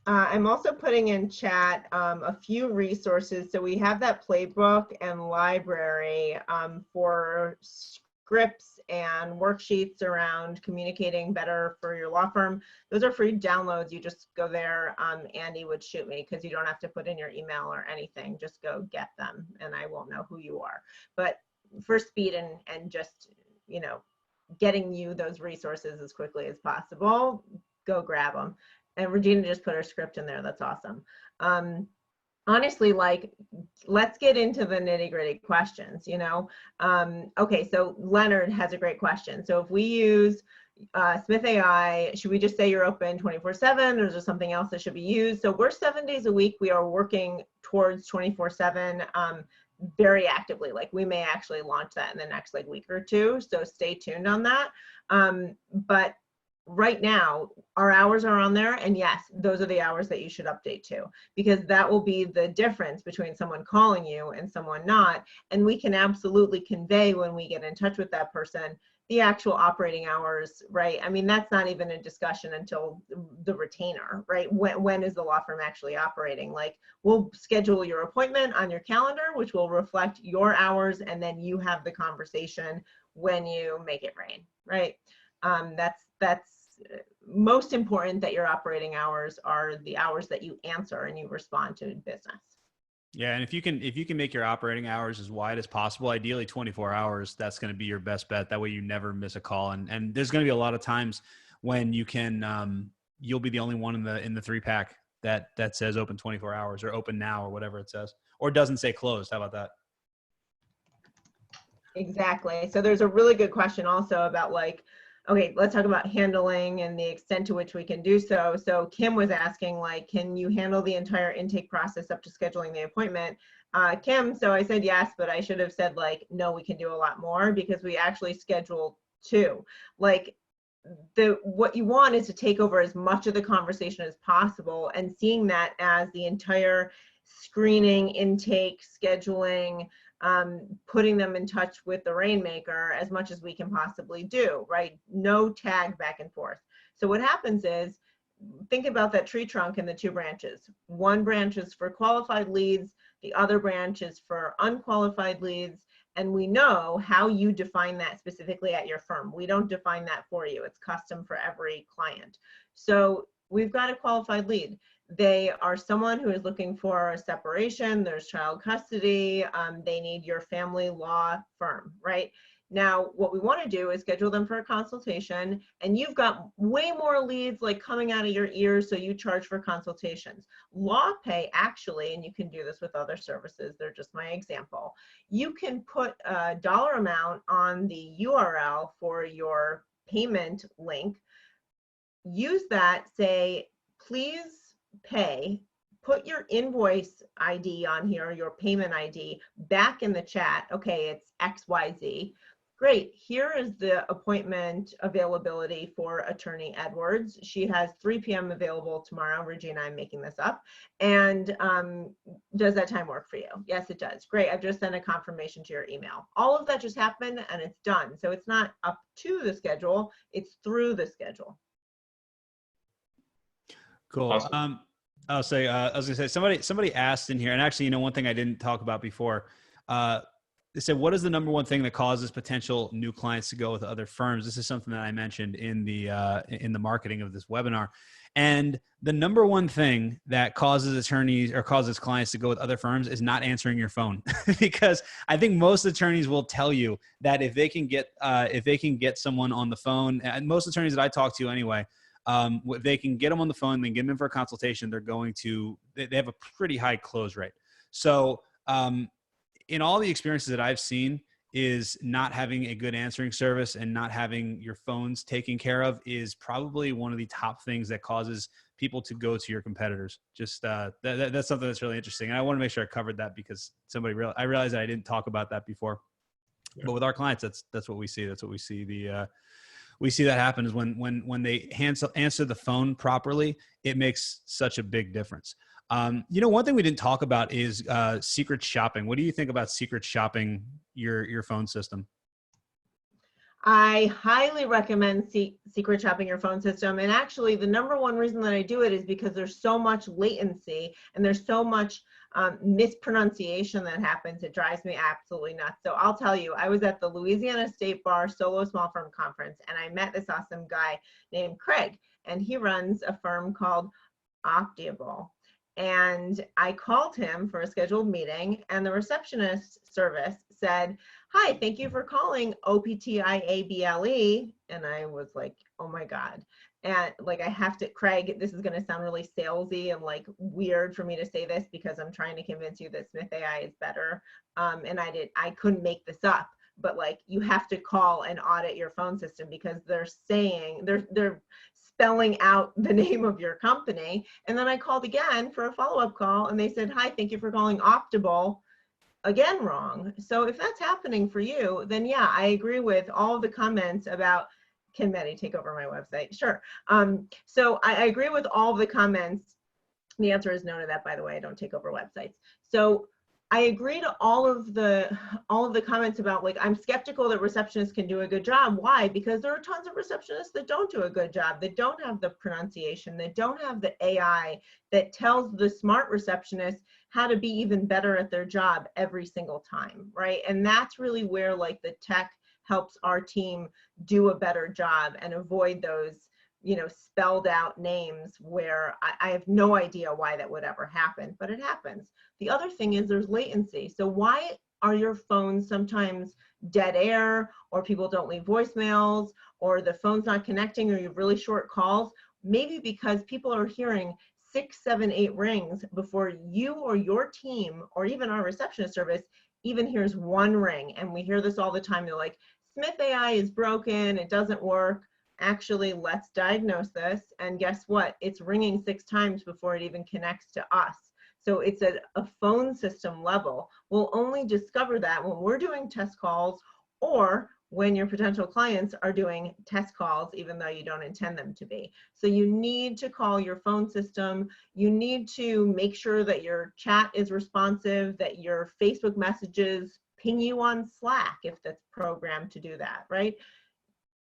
I'm also putting in chat a few resources. So we have that playbook and library for scripts and worksheets around communicating better for your law firm. Those are free downloads. You just go there. Andy would shoot me because you don't have to put in your email or anything. Just go get them and I won't know who you are. But for speed and just, you know, getting you those resources as quickly as possible, go grab them. And Regina just put her script in there. That's awesome. Honestly, like, let's get into the nitty gritty questions, you know? Okay, so Leonard has a great question. So if we use Smith AI, should we just say you're open 24/7 or is there something else that should be used? So we're 7 days a week. We are working towards 24/7 very actively. Like we may actually launch that in the next like week or two. So stay tuned on that. But right now our hours are on there, and yes, those are the hours that you should update to, because that will be the difference between someone calling you and someone not. And we can absolutely convey when we get in touch with that person the actual operating hours, right? I mean, that's not even a discussion until the retainer, right? When is the law firm actually operating? Like, we'll schedule your appointment on your calendar, which will reflect your hours, and then you have the conversation when you make it rain, right? That's most important, that your operating hours are the hours that you answer and you respond to business. Yeah, and if you can make your operating hours as wide as possible, ideally 24 hours, that's going to be your best bet. That way you never miss a call. And there's going to be a lot of times when you can you'll be the only one in the 3-pack that says open 24 hours or open now or whatever it says, or doesn't say closed. How about that? Exactly. So there's a really good question also about, like, okay, let's talk about handling and the extent to which we can do so. So Kim was asking, like, can you handle the entire intake process up to scheduling the appointment? Kim, so I said yes, but I should have said, like, no, we can do a lot more, because we actually schedule 2. Like, what you want is to take over as much of the conversation as possible, and seeing that as the entire screening, intake, scheduling, putting them in touch with the rainmaker as much as we can possibly do, right? No tag back and forth. So what happens is, think about that tree trunk and the 2 branches. One branch is for qualified leads, the other branch is for unqualified leads, and we know how you define that specifically at your firm. We don't define that for you. It's custom for every client. So we've got a qualified lead. They are someone who is looking for a separation, there's child custody, they need your family law firm, right? Now, what we want to do is schedule them for a consultation, and you've got way more leads like coming out of your ears, so you charge for consultations. Law Pay actually, and you can do this with other services, they're just my example, you can put a dollar amount on the URL for your payment link, use that, say, please pay, put your invoice ID on here, your payment ID, back in the chat. Okay, it's XYZ. Great, here is the appointment availability for Attorney Edwards. She has 3 p.m. available tomorrow. Regina, I'm making this up. And does that time work for you? Yes, it does. Great, I've just sent a confirmation to your email. All of that just happened and it's done. So it's not up to the schedule, it's through the schedule. Cool. Awesome. I'll say, I was gonna say, somebody asked in here, and actually, you know, one thing I didn't talk about before, they said, what is the number one thing that causes potential new clients to go with other firms? This is something that I mentioned in the marketing of this webinar. And the number one thing that causes attorneys or causes clients to go with other firms is not answering your phone. Because I think most attorneys will tell you that if they can get someone on the phone, and most attorneys that I talk to anyway, if they can get them on the phone, then get them in for a consultation, they have a pretty high close rate. So in all the experiences that I've seen, is not having a good answering service and not having your phones taken care of is probably one of the top things that causes people to go to your competitors. Just that's something that's really interesting. And I want to make sure I covered that because I realized that I didn't talk about that before. Yeah. But with our clients, that's what we see. That's what we see. We see that happen is when they answer the phone properly, it makes such a big difference. One thing we didn't talk about is secret shopping. What do you think about secret shopping your phone system? I highly recommend secret shopping your phone system. And actually, the number one reason that I do it is because there's so much latency and there's so much mispronunciation that happens. It drives me absolutely nuts. So I'll tell you, I was at the Louisiana State Bar Solo Small Firm Conference, and I met this awesome guy named Craig, and he runs a firm called Optiable. And I called him for a scheduled meeting, and the receptionist service said, "Hi, thank you for calling OPTIABLE." And I was like, oh my God. And like, I have to, Craig, this is going to sound really salesy and like weird for me to say this because I'm trying to convince you that Smith AI is better. And I couldn't make this up, but like, you have to call and audit your phone system because they're saying, they're spelling out the name of your company. And then I called again for a follow-up call and they said, "Hi, thank you for calling Optible." Again, wrong. So if that's happening for you, then yeah, I agree with all of the comments about, can Maddie take over my website? Sure. So I agree with all of the comments. The answer is no to that, by the way. I don't take over websites. So I agree to all of the comments about, like, I'm skeptical that receptionists can do a good job. Why? Because there are tons of receptionists that don't do a good job, that don't have the pronunciation, that don't have the AI that tells the smart receptionist how to be even better at their job every single time, right? And that's really where like the tech helps our team do a better job and avoid those, spelled out names where I have no idea why that would ever happen, but it happens. The other thing is there's latency. So why are your phones sometimes dead air, or people don't leave voicemails, or the phone's not connecting, or you have really short calls? Maybe because people are hearing 6, 7, 8 rings before you or your team or even our receptionist service even hears one ring. And we hear this all the time. They're like, Smith AI is broken, it doesn't work. Actually, let's diagnose this. And guess what? It's ringing 6 times before it even connects to us. So it's at a phone system level. We'll only discover that when we're doing test calls or when your potential clients are doing test calls, even though you don't intend them to be. So you need to call your phone system. You need to make sure that your chat is responsive, that your Facebook messages ping you on Slack if that's programmed to do that, right?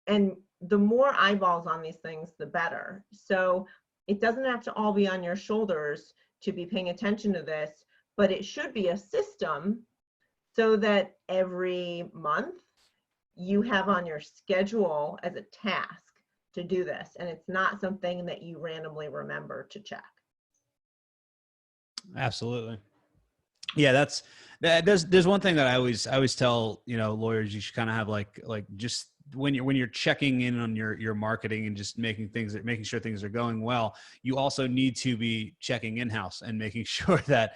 And the more eyeballs on these things, the better. So it doesn't have to all be on your shoulders to be paying attention to this, but it should be a system so that every month you have on your schedule as a task to do this, and it's not something that you randomly remember to check. Absolutely. Yeah, there's one thing that I always tell lawyers, you should kind of have like just when you're checking in on your marketing and just making sure things are going well, you also need to be checking in-house and making sure that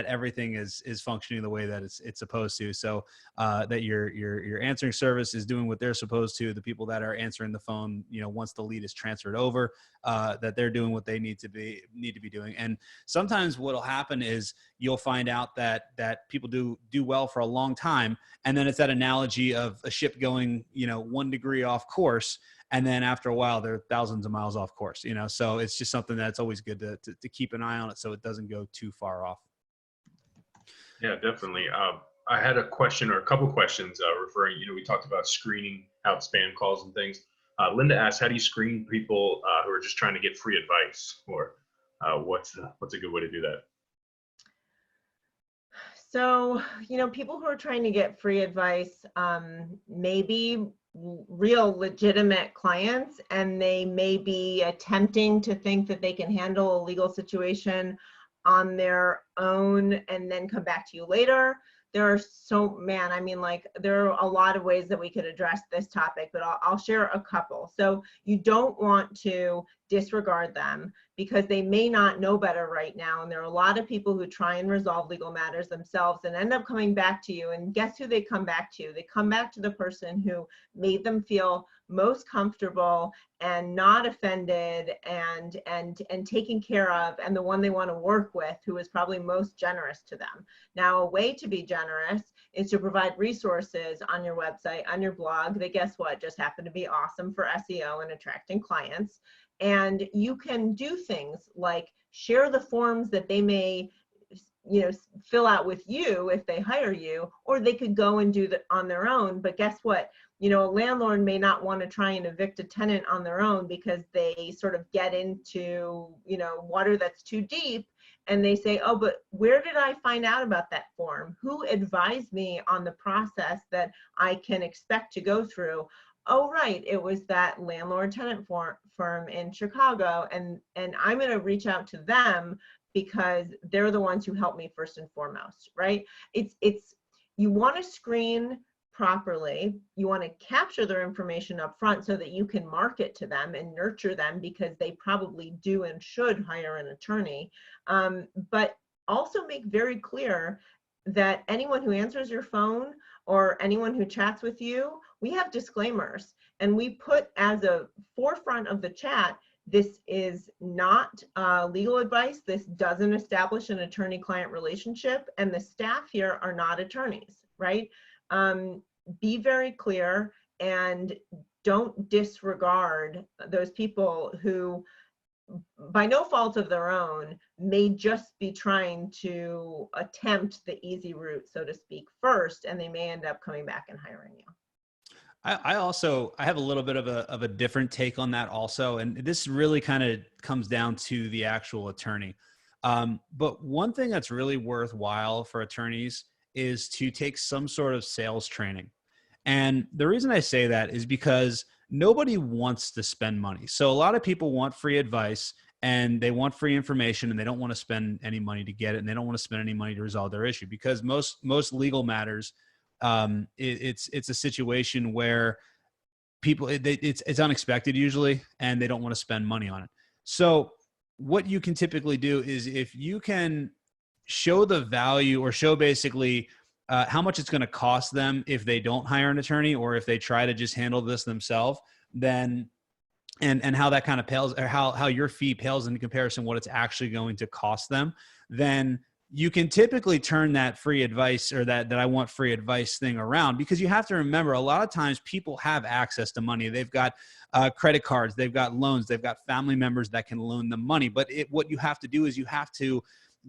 everything is functioning the way that it's supposed to. So that your answering service is doing what they're supposed to. The people that are answering the phone, once the lead is transferred over, that they're doing what they need to be doing. And sometimes what'll happen is you'll find out that people do well for a long time, and then it's that analogy of a ship going 1 degree off course, and then after a while they're thousands of miles off course. So it's just something that's always good to keep an eye on it so it doesn't go too far off. Yeah, definitely. I had a question or a couple questions referring, we talked about screening out spam calls and things. Linda asked, how do you screen people who are just trying to get free advice, or what's a good way to do that? So, people who are trying to get free advice may be real legitimate clients, and they may be attempting to think that they can handle a legal situation on their own and then come back to you later. there are I mean, like, there are a lot of ways that we could address this topic, but I'll share a couple. So you don't want to disregard them because they may not know better right now. And there are a lot of people who try and resolve legal matters themselves and end up coming back to you. And guess who they come back to? They come back to the person who made them feel most comfortable and not offended and taken care of, and the one they want to work with, who is probably most generous to them. Now, a way to be generous is to provide resources on your website, on your blog, that, guess what, just happen to be awesome for SEO and attracting clients. And you can do things like share the forms that they may, you know, fill out with you if they hire you, or they could go and do that on their own. But guess what? You know, a landlord may not want to try and evict a tenant on their own because they sort of get into, you know, water that's too deep, and they say, oh, but where did I find out about that form? Who advised me on the process that I can expect to go through? Oh, right, it was that landlord tenant firm in Chicago, and I'm going to reach out to them because they're the ones who helped me first and foremost, right? It's you want to screen properly. You want to capture their information up front so that you can market to them and nurture them, because they probably do and should hire an attorney. But also make very clear that anyone who answers your phone or anyone who chats with you, we have disclaimers, and we put as a forefront of the chat, this is not legal advice. This doesn't establish an attorney-client relationship, and the staff here are not attorneys, right? Be very clear and don't disregard those people who, by no fault of their own, may just be trying to attempt the easy route, so to speak, first, and they may end up coming back and hiring you. I have a little bit of a different take on that also. And this really kind of comes down to the actual attorney. But one thing that's really worthwhile for attorneys is to take some sort of sales training. And the reason I say that is because nobody wants to spend money. So a lot of people want free advice and they want free information, and they don't want to spend any money to get it. And they don't want to spend any money to resolve their issue, because most legal matters, it's a situation where people, it's unexpected usually, and they don't want to spend money on it. So what you can typically do is, if you can show the value, or show basically how much it's going to cost them if they don't hire an attorney, or if they try to just handle this themselves, then and how that kind of pales, or how your fee pales in comparison what it's actually going to cost them, then you can typically turn that free advice, or that I want free advice thing around. Because you have to remember, a lot of times people have access to money. They've got credit cards, they've got loans, they've got family members that can loan them money. But what you have to do is you have to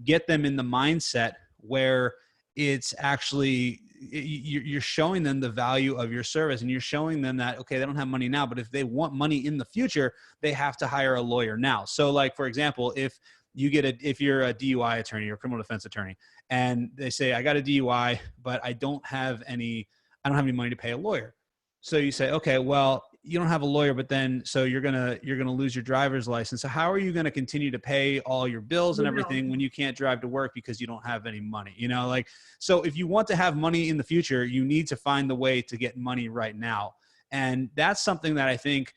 get them in the mindset where it's actually, you're showing them the value of your service, and you're showing them that, okay, they don't have money now, but if they want money in the future, they have to hire a lawyer now. So, like, for example, if you're a DUI attorney or criminal defense attorney, and they say, I got a DUI, but I don't have any money to pay a lawyer. So you say, okay, well, you don't have a lawyer, but then, so you're going to lose your driver's license. So how are you going to continue to pay all your bills and everything when you can't drive to work because you don't have any money? You know, like, so if you want to have money in the future, you need to find the way to get money right now. And that's something that I think,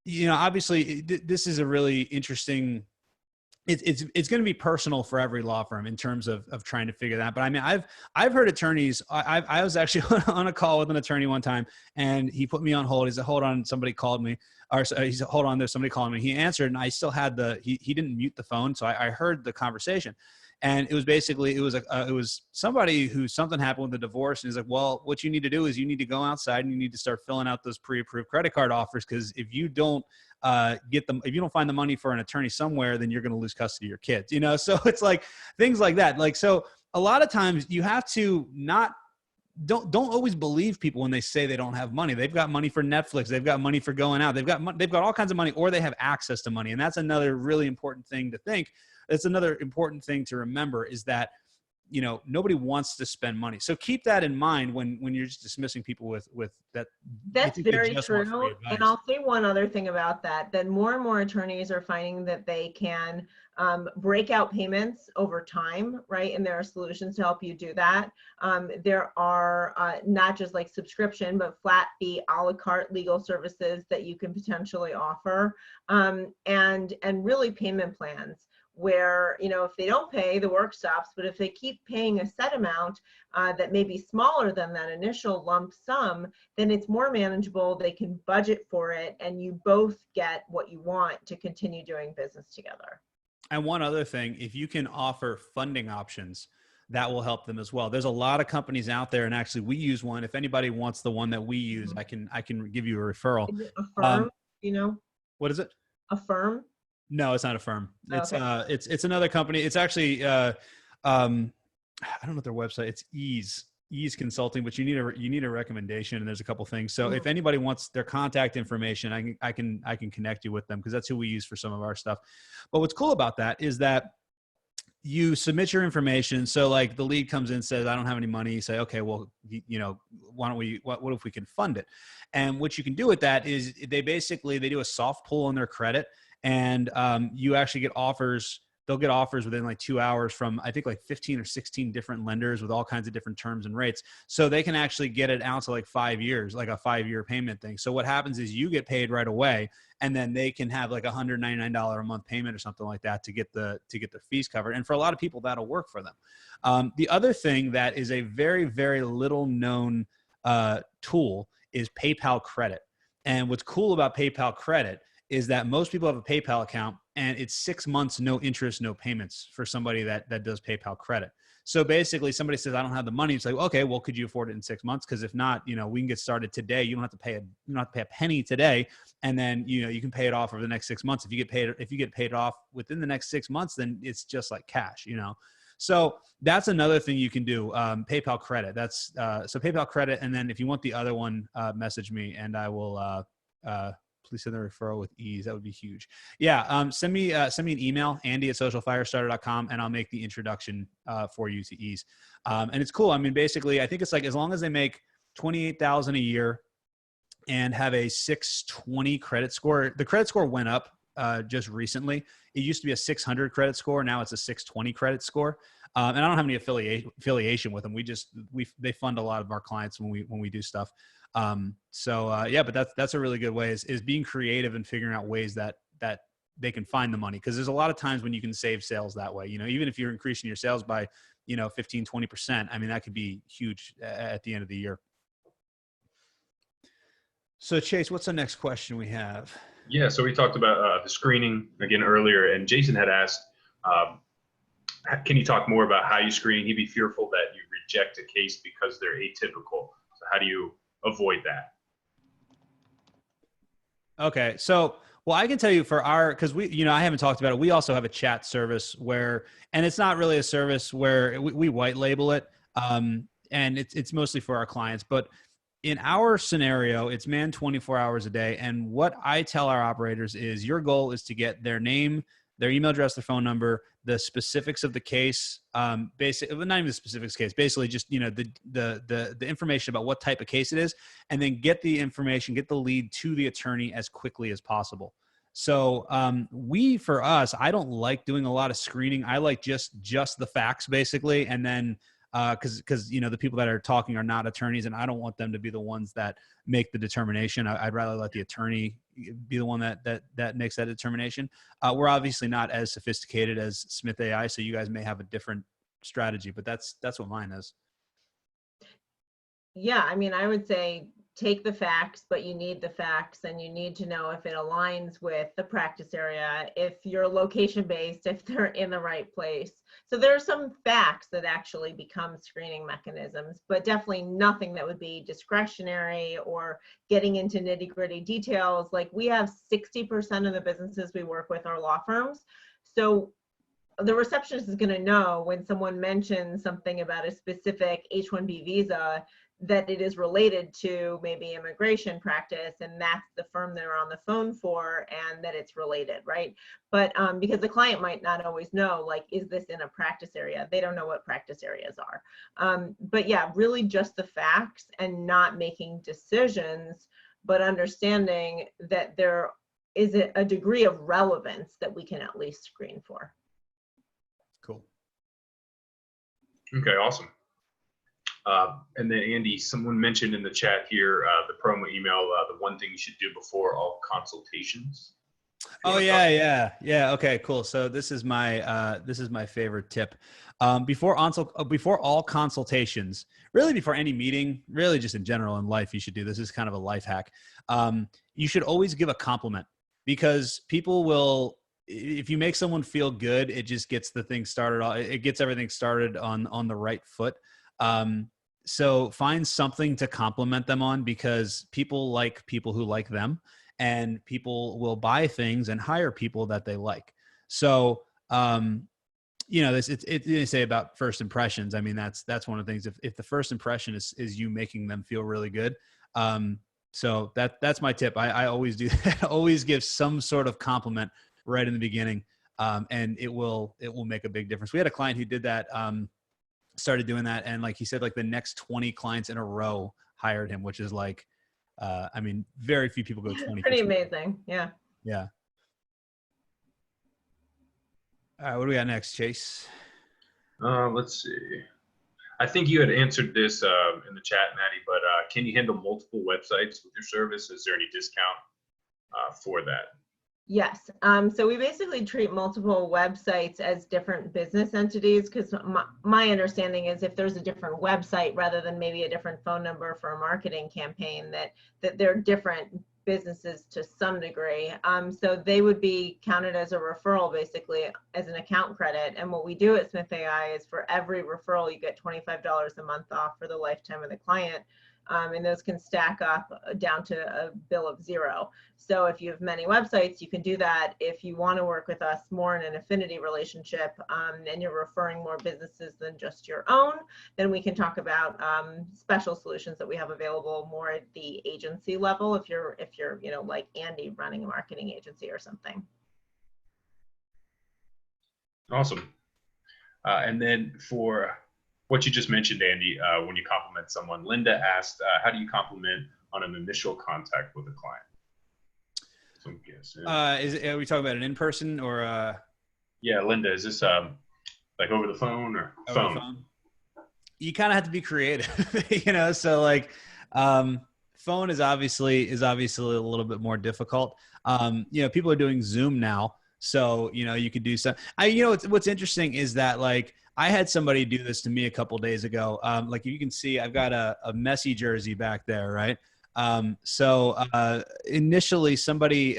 you know, obviously this is a really interesting, it's going to be personal for every law firm in terms of trying to figure that. But I mean, I've heard attorneys, I was actually on a call with an attorney one time, and he put me on hold. He said, hold on, somebody called me. Or he said, hold on, there's somebody calling me. He answered, and I still had he didn't mute the phone. So I heard the conversation. And it was basically, it was somebody who, something happened with the divorce. And he's like, well, what you need to do is you need to go outside and you need to start filling out those pre-approved credit card offers. Because if you don't if you don't find the money for an attorney somewhere, then you're going to lose custody of your kids, you know? So it's like things like that. Like, so a lot of times you have to don't always believe people when they say they don't have money. They've got money for Netflix. They've got money for going out. They've got all kinds of money, or they have access to money. And that's another really important thing to think. It's another important thing to remember, is that nobody wants to spend money. So keep that in mind when you're just dismissing people with that. That's very just want free true. And advice. I'll say one other thing about that, that more and more attorneys are finding that they can break out payments over time, right? And there are solutions to help you do that. There are not just like subscription, but flat fee, a la carte legal services that you can potentially offer, and really payment plans where, if they don't pay, the work stops, but if they keep paying a set amount that may be smaller than that initial lump sum, then it's more manageable. They can budget for it, and you both get what you want to continue doing business together. And one other thing, if you can offer funding options, that will help them as well. There's a lot of companies out there, and actually we use one. If anybody wants the one that we use, I can give you a referral. Is it a firm? What is it? A firm? No, it's not a firm. It's Okay. it's another company. It's actually I don't know their website. It's Ease Consulting, but you need a recommendation, and there's a couple things. So if anybody wants their contact information, I can connect you with them, because that's who we use for some of our stuff. But what's cool about that is that you submit your information. So like the lead comes in, says, I don't have any money. You say, okay, well, why don't we, what if we can fund it? And what you can do with that is they do a soft pull on their credit, and you actually get offers. They'll get offers within like 2 hours from, I think, like 15 or 16 different lenders with all kinds of different terms and rates. So they can actually get it out to like 5 years, like a 5-year payment thing. So what happens is you get paid right away, and then they can have like $199 a month payment or something like that to get their fees covered. And for a lot of people, that'll work for them. The other thing that is a very, very little known tool is PayPal Credit. And what's cool about PayPal Credit is that most people have a PayPal account, and it's 6 months, no interest, no payments for somebody that does PayPal Credit. So basically somebody says, I don't have the money. It's like, okay, well, could you afford it in 6 months? Because if not, we can get started today. You don't have to pay a penny today. And then, you can pay it off over the next 6 months. If you get paid off within the next 6 months, then it's just like cash, So that's another thing you can do. PayPal Credit. That's so PayPal Credit. And then if you want the other one, message me, and I will, please send the referral with ease. That would be huge. Yeah. Send me an email, Andy@socialfirestarter.com, and I'll make the introduction for you to ease. And it's cool. I mean, basically, I think it's like, as long as they make $28,000 a year and have a 620 credit score. The credit score went up just recently. It used to be a 600 credit score. Now it's a 620 credit score. And I don't have any affiliation with them. They fund a lot of our clients when we do stuff. But that's a really good way is being creative and figuring out ways that they can find the money. Cause there's a lot of times when you can save sales that way, even if you're increasing your sales by, 15, 20%, I mean, that could be huge at the end of the year. So Chase, what's the next question we have? Yeah. So we talked about the screening again earlier, and Jason had asked, can you talk more about how you screen? He'd be fearful that you reject a case because they're atypical. So how do you avoid that? Okay. So, well, I can tell you because I haven't talked about it. We also have a chat service and it's not really a service where we white label it. And it's mostly for our clients, but in our scenario, it's manned 24 hours a day. And what I tell our operators is your goal is to get their name, their email address, their phone number, the specifics of the case, basically, not even the specifics case, basically just, the information about what type of case it is, and then get the information, get the lead to the attorney as quickly as possible. So for us, I don't like doing a lot of screening. I like just the facts basically. And then because the people that are talking are not attorneys, and I don't want them to be the ones that make the determination. I'd rather let the attorney be the one that makes that determination. We're obviously not as sophisticated as Smith AI, so you guys may have a different strategy, but that's what mine is. Yeah, I mean, I would say take the facts, but you need the facts, and you need to know if it aligns with the practice area, if you're location-based, if they're in the right place. So there are some facts that actually become screening mechanisms, but definitely nothing that would be discretionary or getting into nitty-gritty details. Like, we have 60% of the businesses we work with are law firms. So the receptionist is going to know when someone mentions something about a specific H-1B visa that it is related to maybe immigration practice, and that's the firm they're on the phone for, and that it's related, right? But because the client might not always know, like, is this in a practice area? They don't know what practice areas are. But yeah, really just the facts and not making decisions, but understanding that there is a degree of relevance that we can at least screen for. Cool. Okay, awesome. And then Andy, someone mentioned in the chat here, the promo email, the one thing you should do before all consultations. Oh yeah. Okay, cool. So this is my favorite tip. Before all consultations, really before any meeting, really just in general in life, you should do this. This is kind of a life hack. You should always give a compliment, because people will, if you make someone feel good, it just gets the thing started. It gets everything started on the right foot. So find something to compliment them on, because people like people who like them, and people will buy things and hire people that they like. So, they say about first impressions. I mean, that's one of the things. If the first impression is you making them feel really good. So that's my tip. I always do that. Always give some sort of compliment right in the beginning. And it will make a big difference. We had a client who did that, started doing that. And like he said, like the next 20 clients in a row hired him, which is like, I mean, very few people go 20. Pretty amazing. Yeah. Yeah. All right. What do we got next, Chase? Let's see. I think you had answered this in the chat, Maddie, but can you handle multiple websites with your service? Is there any discount for that? Yes. So we basically treat multiple websites as different business entities, because my understanding is if there's a different website rather than maybe a different phone number for a marketing campaign, that they're different businesses to some degree. So they would be counted as a referral, basically as an account credit. And what we do at Smith AI is for every referral, you get $25 a month off for the lifetime of the client. And those can stack up down to a bill of $0. So if you have many websites, you can do that. If you want to work with us more in an affinity relationship, and you're referring more businesses than just your own, then we can talk about special solutions that we have available more at the agency level. If you're like Andy running a marketing agency or something. Awesome. And then for what you just mentioned, Andy, when you compliment someone, Linda asked, how do you compliment on an initial contact with a client? So I'm guessing. Are we talking about an in-person or? Yeah, Linda, is this like over the phone or phone? You kind of have to be creative, so like, phone is obviously a little bit more difficult. People are doing Zoom now. So, you could do some, what's interesting is that, like, I had somebody do this to me a couple days ago. Like you can see, I've got a Messi jersey back there, right? So initially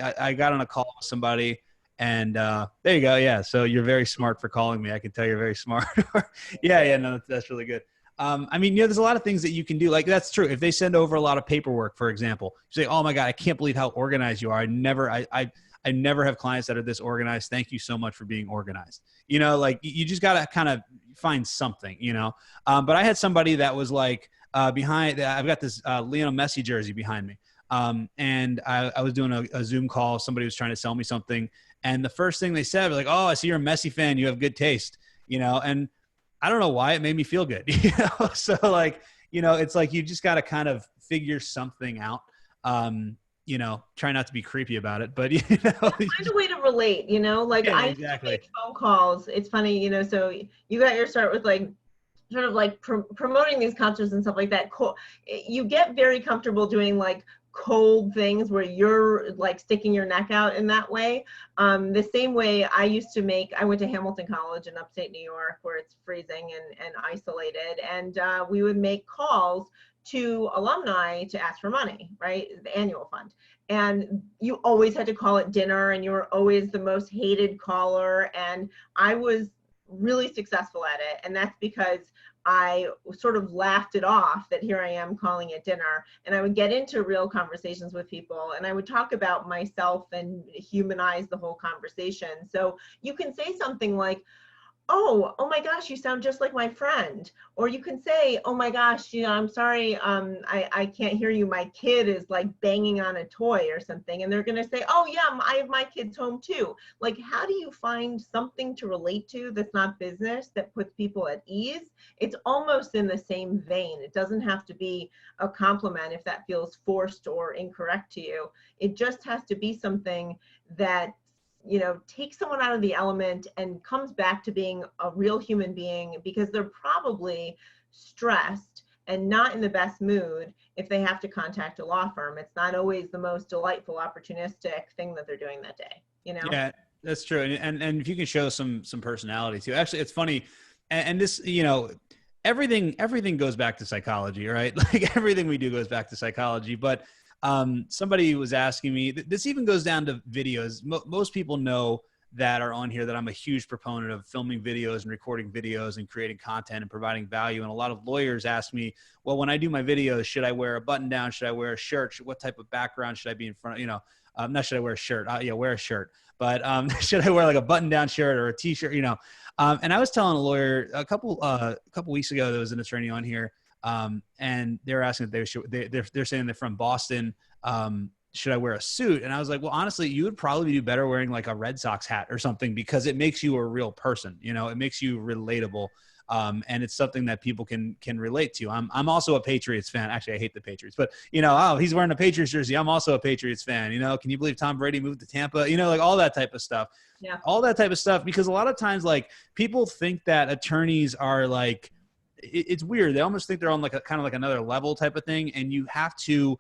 I got on a call with somebody, and there you go. Yeah. So you're very smart for calling me. I can tell you're very smart. Yeah. No, that's really good. I mean, there's a lot of things that you can do. Like, that's true. If they send over a lot of paperwork, for example, you say, oh my God, I can't believe how organized you are. I never have clients that are this organized. Thank you so much for being organized. Like you just got to kind of find something, but I had somebody that was like behind, I've got this Lionel Messi jersey behind me. And I was doing a Zoom call. Somebody was trying to sell me something. And the first thing they said was like, oh, I see you're a Messi fan. You have good taste, and I don't know why it made me feel good. So like, it's like, you just got to kind of figure something out. Try not to be creepy about it, but find a way to relate, like, yeah, I exactly. make phone calls. It's funny, so you got your start with like sort of like promoting these concerts and stuff like that. You get very comfortable doing like cold things where you're like sticking your neck out in that way. The same way I went to Hamilton College in upstate New York, where it's freezing and isolated, and we would make calls to alumni to ask for money, right? The annual fund. And you always had to call at dinner, and you were always the most hated caller. And I was really successful at it. And that's because I sort of laughed it off that here I am calling at dinner. And I would get into real conversations with people, and I would talk about myself and humanize the whole conversation. So you can say something like, oh my gosh, you sound just like my friend. Or you can say, oh my gosh, I'm sorry, I can't hear you. My kid is like banging on a toy or something. And they're going to say, oh yeah, I have my kids home too. Like, how do you find something to relate to that's not business, that puts people at ease? It's almost in the same vein. It doesn't have to be a compliment if that feels forced or incorrect to you. It just has to be something that takes someone out of the element and comes back to being a real human being, because they're probably stressed and not in the best mood if they have to contact a law firm. It's not always the most delightful, opportunistic thing that they're doing that day. Yeah, that's true. And if you can show some personality too. Actually, it's funny. And this, everything goes back to psychology, right? Like everything we do goes back to psychology. But somebody was asking me, this even goes down to videos. Most people know that are on here that I'm a huge proponent of filming videos and recording videos and creating content and providing value. And a lot of lawyers ask me, well, when I do my videos, should I wear a button down? Should I wear a shirt? What type of background should I be in front of, not should I wear a shirt? Yeah, wear a shirt. But should I wear like a button down shirt or a t-shirt, and I was telling a lawyer a couple weeks ago, there was an attorney on here, and they were asking if they're saying they're from Boston. Should I wear a suit? And I was like, well, honestly, you would probably do better wearing like a Red Sox hat or something, because it makes you a real person. It makes you relatable. And it's something that people can relate to. I'm also a Patriots fan. Actually, I hate the Patriots, but oh, he's wearing a Patriots jersey. I'm also a Patriots fan. Can you believe Tom Brady moved to Tampa? Like all that type of stuff. Yeah. All that type of stuff, because a lot of times, like, people think that attorneys are like, it's weird. They almost think they're on like a kind of like another level type of thing. And you have to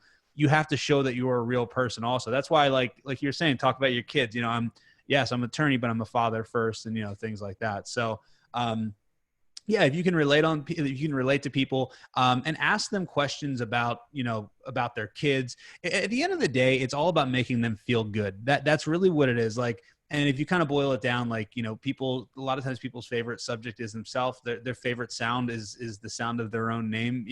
show that you're a real person also. That's why, like you're saying, talk about your kids. I'm an attorney, but I'm a father first, and things like that. So, yeah, if you can relate to people, and ask them questions about their kids. At the end of the day, it's all about making them feel good. That's really what it is. Like, and if you kind of boil it down, like, people, a lot of times people's favorite subject is themselves. Their favorite sound is the sound of their own name,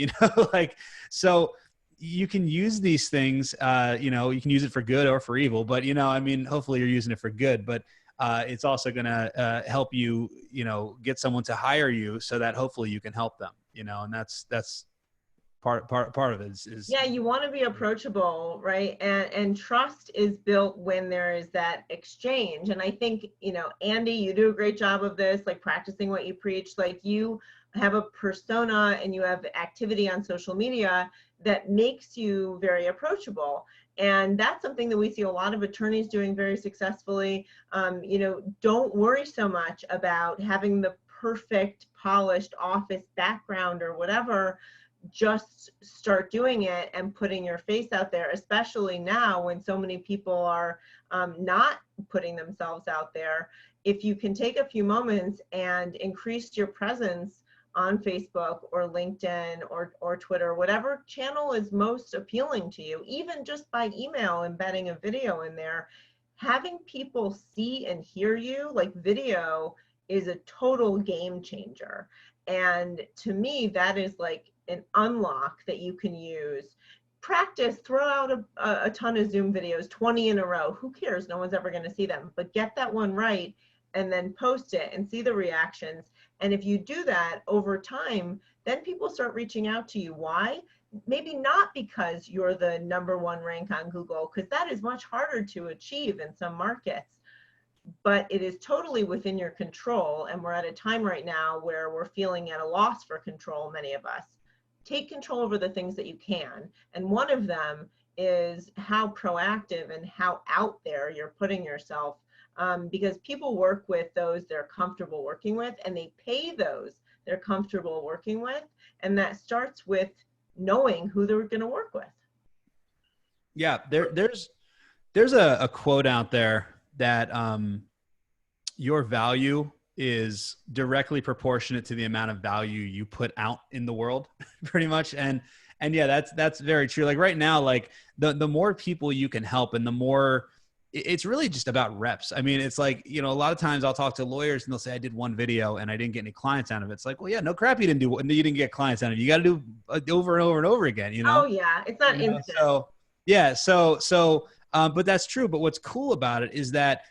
like, so you can use these things, you can use it for good or for evil, but, hopefully you're using it for good, but it's also going to help you, get someone to hire you so that hopefully you can help them, and that's part of it is yeah, you want to be approachable, right? And trust is built when there is that exchange. And I think, Andy, you do a great job of this, like practicing what you preach. Like, you have a persona and you have activity on social media that makes you very approachable. And that's something that we see a lot of attorneys doing very successfully. Don't worry so much about having the perfect polished office background or whatever. Just start doing it and putting your face out there, especially now when so many people are not putting themselves out there. If you can take a few moments and increase your presence on Facebook or LinkedIn or Twitter, whatever channel is most appealing to you, even just by email, embedding a video in there, having people see and hear you, like, video is a total game changer. And to me, that is like an unlock that you can use. Practice, throw out a ton of Zoom videos, 20 in a row. Who cares? No one's ever going to see them. But get that one right and then post it and see the reactions. And if you do that over time, then people start reaching out to you. Why? Maybe not because you're the #1 rank on Google, because that is much harder to achieve in some markets. But it is totally within your control. And we're at a time right now where we're feeling at a loss for control, many of us. Take control over the things that you can. And one of them is how proactive and how out there you're putting yourself, because people work with those they're comfortable working with, and they pay those they're comfortable working with. And that starts with knowing who they're going to work with. Yeah, there's a quote out there that your value is directly proportionate to the amount of value you put out in the world, pretty much. And yeah, that's very true. Like right now, like the more people you can help, and the more, it's really just about reps. I mean, it's like, a lot of times I'll talk to lawyers and they'll say, I did one video and I didn't get any clients out of it. It's like, well, yeah, no crap, you didn't get clients out of it. You got to do over and over and over again, Oh yeah, it's not instant. So yeah, so but that's true. But what's cool about it is that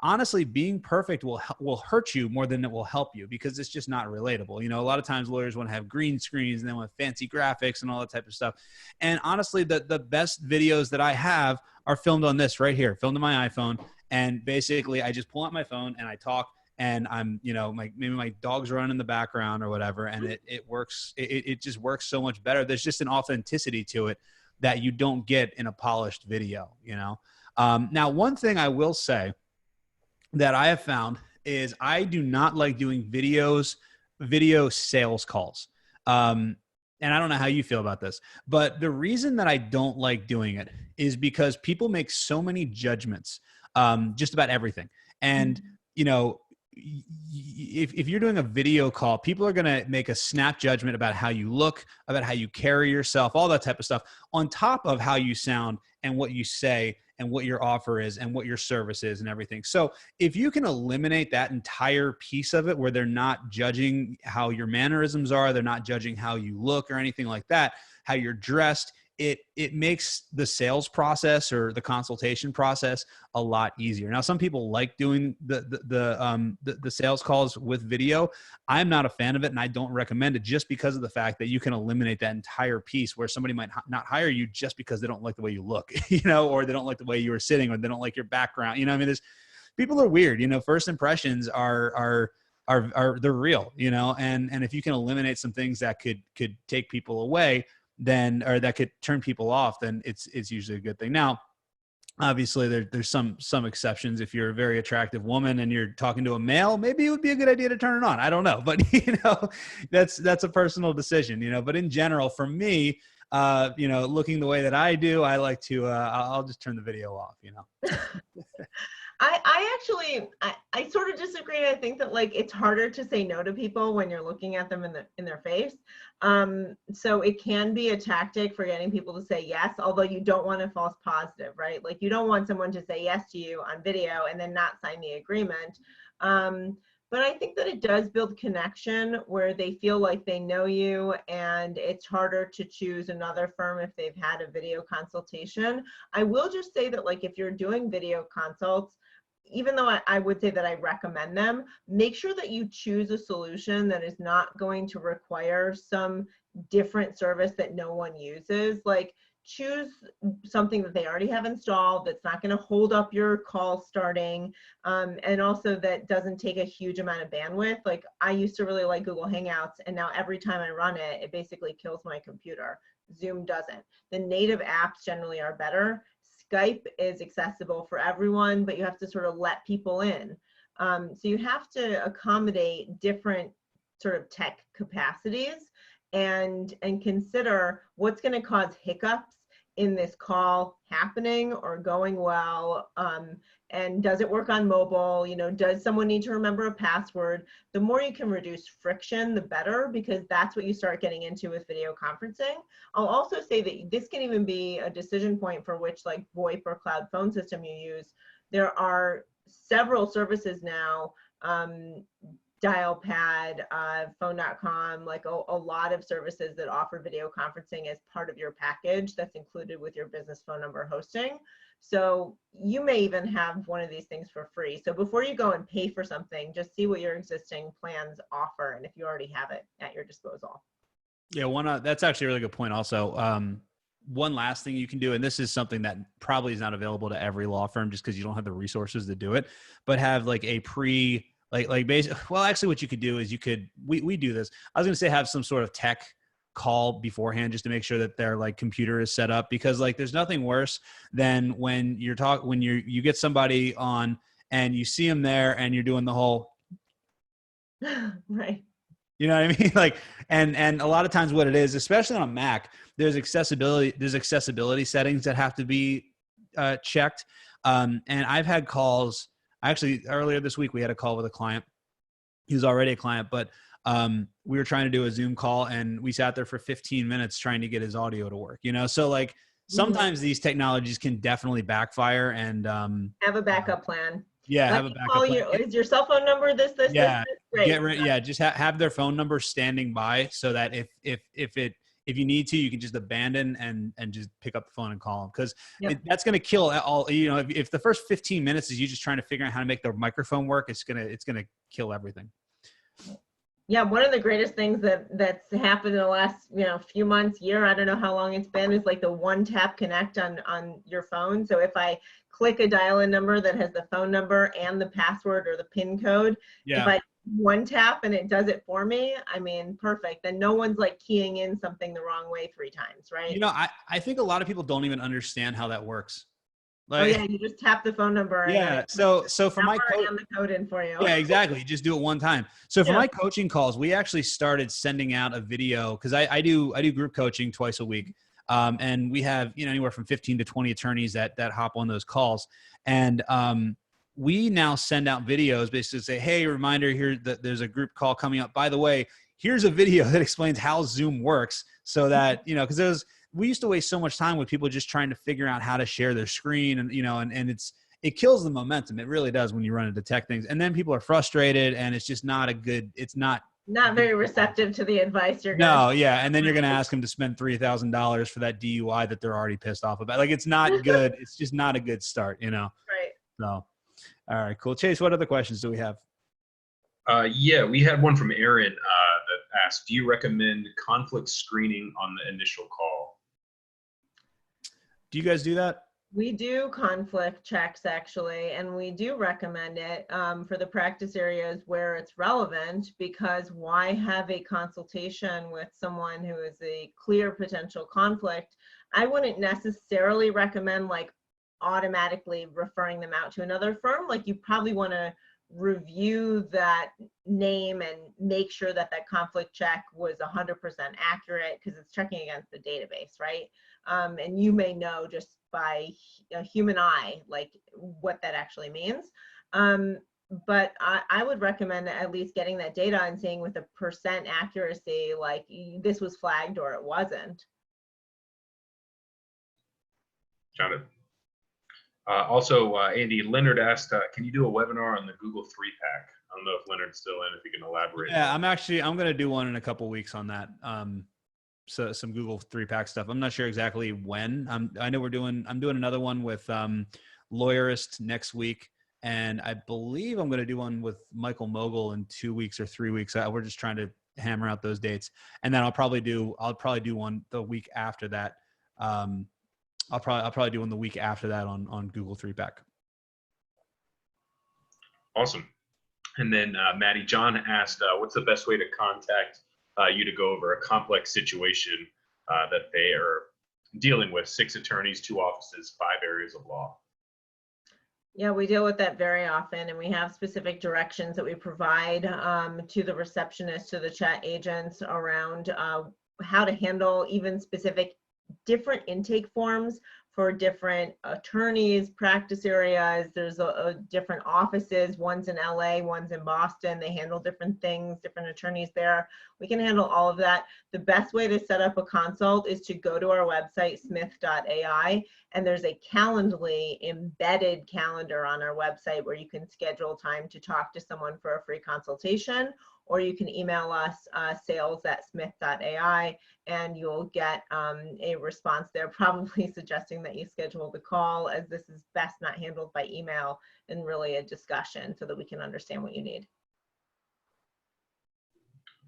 honestly, being perfect will hurt you more than it will help you, because it's just not relatable. You know, a lot of times lawyers want to have green screens and they want fancy graphics and all that type of stuff. And honestly, the best videos that I have are filmed on this right here, filmed on my iPhone. And basically I just pull out my phone and I talk, and I'm, you know, maybe my dog's running in the background or whatever. And it works. It just works so much better. There's just an authenticity to it that you don't get in a polished video, you know? Now, one thing I will say that I have found is I do not like doing video sales calls. And I don't know how you feel about this, but the reason that I don't like doing it is because people make so many judgments, just about everything. And, you know, if you're doing a video call, people are going to make a snap judgment about how you look, about how you carry yourself, all that type of stuff, on top of how you sound and what you say and what your offer is and what your service is and everything. So if you can eliminate that entire piece of it, where they're not judging how your mannerisms are, they're not judging how you look or anything like that, how you're dressed, it makes the sales process or the consultation process a lot easier. Now, some people like doing the sales calls with video. I'm not a fan of it, and I don't recommend it, just because of the fact that you can eliminate that entire piece where somebody might not hire you just because they don't like the way you look, you know, or they don't like the way you were sitting, or they don't like your background. You know, I mean, people are weird. You know, first impressions are they're real. You know, and if you can eliminate some things that could take people away, then, or that could turn people off, then it's usually a good thing. Now, obviously there's some exceptions. If you're a very attractive woman and you're talking to a male, maybe it would be a good idea to turn it on. I don't know, but you know, that's a personal decision, you know, but in general, for me, you know, looking the way that I do, I like to, I'll just turn the video off, you know. I actually, I sort of disagree. I think that like it's harder to say no to people when you're looking at them in their face. So it can be a tactic for getting people to say yes, although you don't want a false positive, right? Like you don't want someone to say yes to you on video and then not sign the agreement. But I think that it does build connection where they feel like they know you, and it's harder to choose another firm if they've had a video consultation. I will just say that like if you're doing video consults, even though I would say that I recommend them, make sure that you choose a solution that is not going to require some different service that no one uses. Like choose something that they already have installed that's not going to hold up your call starting, and also that doesn't take a huge amount of bandwidth. Like I used to really like Google Hangouts, and now every time I run it, it basically kills my computer. Zoom doesn't. The native apps generally are better. Skype is accessible for everyone, but you have to sort of let people in. So you have to accommodate different sort of tech capacities and consider what's going to cause hiccups in this call happening or going well. And does it work on mobile? You know, does someone need to remember a password? The more you can reduce friction, the better, because that's what you start getting into with video conferencing. I'll also say that this can even be a decision point for which like VoIP or cloud phone system you use. There are several services now, Dialpad, phone.com, like a lot of services that offer video conferencing as part of your package that's included with your business phone number hosting. So you may even have one of these things for free. So before you go and pay for something, just see what your existing plans offer, and if you already have it at your disposal. Yeah, that's actually a really good point also. One last thing you can do, and this is something that probably is not available to every law firm just because you don't have the resources to do it, but have like a well, actually what you could do is we do this. I was going to say have some sort of tech call beforehand just to make sure that their like computer is set up, because like there's nothing worse than when you get somebody on and you see them there and you're doing the whole right. You know what I mean? Like, and a lot of times what it is, especially on a Mac, there's accessibility settings that have to be checked. And I've had calls, actually earlier this week, we had a call with a client. He was already a client, but we were trying to do a Zoom call and we sat there for 15 minutes trying to get his audio to work, you know? So like sometimes these technologies can definitely backfire, and have a backup plan. Yeah, Let have a me backup call plan. you. Is your cell phone number this? Yeah, Great. just have their phone number standing by so that if if you need to, you can just abandon and just pick up the phone and call them, because Yep. that's going to kill all, you know, if the first 15 minutes is you just trying to figure out how to make the microphone work, it's going to kill everything. Yeah, one of the greatest things that's happened in the last, few months, year, I don't know how long it's been, is like the one tap connect on your phone. So if I click a dial-in number that has the phone number and the password or the PIN code, if I one tap and it does it for me, I mean, perfect. Then no one's like keying in something the wrong way 3 times, right? You know, I think a lot of people don't even understand how that works. Oh yeah, you just tap the phone number and Yeah. So for my and the code in for you. yeah, exactly. You just do it one time. So for my coaching calls, we actually started sending out a video, because I do group coaching twice a week. And we have, anywhere from 15 to 20 attorneys that hop on those calls. And we now send out videos, basically say, hey, reminder here that there's a group call coming up. By the way, here's a video that explains how Zoom works, so that, because we used to waste so much time with people just trying to figure out how to share their screen, and, and it kills the momentum. It really does when you run into tech things. And then people are frustrated, and it's just not it's not very receptive to the advice you're No, yeah. And then you're going to ask them to spend $3,000 for that DUI that they're already pissed off about. Like, it's not good. It's just not a good start, Right. So, all right, cool. Chase, what other questions do we have? Yeah, we had one from Aaron that asked, do you recommend conflict screening on the initial call? Do you guys do that? We do conflict checks, actually, and we do recommend it for the practice areas where it's relevant, because why have a consultation with someone who is a clear potential conflict? I wouldn't necessarily recommend like automatically referring them out to another firm. Like, you probably want to review that name and make sure that that conflict check was 100% accurate, because it's checking against the database, right? And you may know just by a human eye, like what that actually means. But I would recommend at least getting that data and seeing with a percent accuracy, like this was flagged or it wasn't. Got it. Also, Andy, Leonard asked, can you do a webinar on the Google 3-pack? I don't know if Leonard's still in, if he can elaborate. Yeah, I'm going to do one in a couple weeks on that. So some Google 3-pack stuff. I'm not sure exactly when. I know I'm doing another one with Lawyerist next week. And I believe I'm going to do one with Michael Mogul in 2 weeks or 3 weeks. We're just trying to hammer out those dates. And then I'll probably do one the week after that. I'll probably do one the week after that on Google 3-pack. Awesome. And then Maddie John asked, what's the best way to contact you to go over a complex situation that they are dealing with? 6 attorneys, 2 offices, 5 areas of law. Yeah, we deal with that very often, and we have specific directions that we provide to the receptionist, to the chat agents around how to handle even specific different intake forms for different attorneys, practice areas. There's different offices, one's in LA, one's in Boston. They handle different things, different attorneys there. We can handle all of that. The best way to set up a consult is to go to our website, smith.ai, and there's a Calendly embedded calendar on our website where you can schedule time to talk to someone for a free consultation, or you can email us sales@smith.ai, and you'll get a response there, probably suggesting that you schedule the call, as this is best not handled by email, and really a discussion so that we can understand what you need.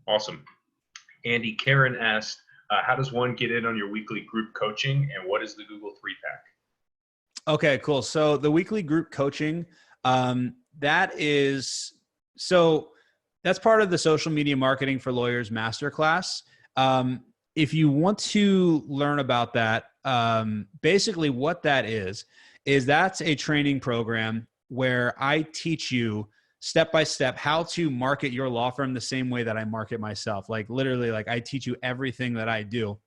Awesome. Andy, Karen asked, how does one get in on your weekly group coaching, and what is the Google 3-pack? Okay, cool. So the weekly group coaching, that's part of the social media marketing for lawyers masterclass. If you want to learn about that, basically what that is that's a training program where I teach you step by step how to market your law firm the same way that I market myself. Like literally, like I teach you everything that I do.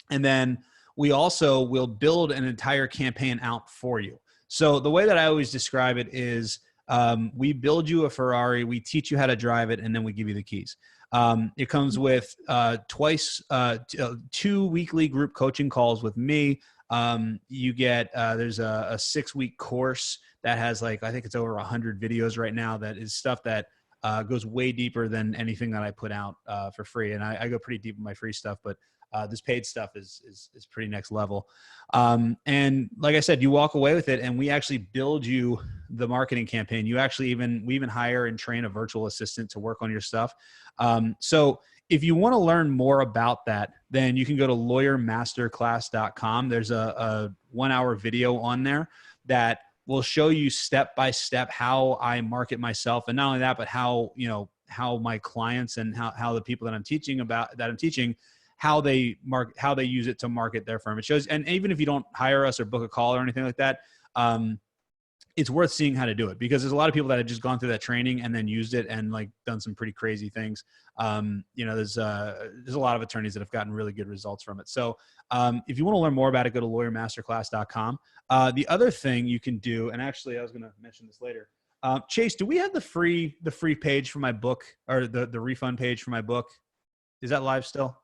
And then we also will build an entire campaign out for you. So the way that I always describe it is we build you a Ferrari, we teach you how to drive it, and then we give you the keys. It comes with 2 weekly group coaching calls with me. You get, there's a 6-week course that has I think it's over 100 videos right now. That is stuff that goes way deeper than anything that I put out for free. And I go pretty deep with my free stuff, but This paid stuff is pretty next level. And like I said, you walk away with it, and we actually build you the marketing campaign. We even hire and train a virtual assistant to work on your stuff. So if you want to learn more about that, then you can go to lawyermasterclass.com. There's a 1-hour video on there that will show you step by step how I market myself, and not only that, but how my clients and how the people that I'm teaching, how they use it to market their firm. It shows, and even if you don't hire us or book a call or anything like that, it's worth seeing how to do it, because there's a lot of people that have just gone through that training and then used it and like done some pretty crazy things. There's a lot of attorneys that have gotten really good results from it. So if you want to learn more about it, go to lawyermasterclass.com. The other thing you can do, and actually I was going to mention this later, Chase, do we have the free page for my book, or the refund page for my book? Is that live still?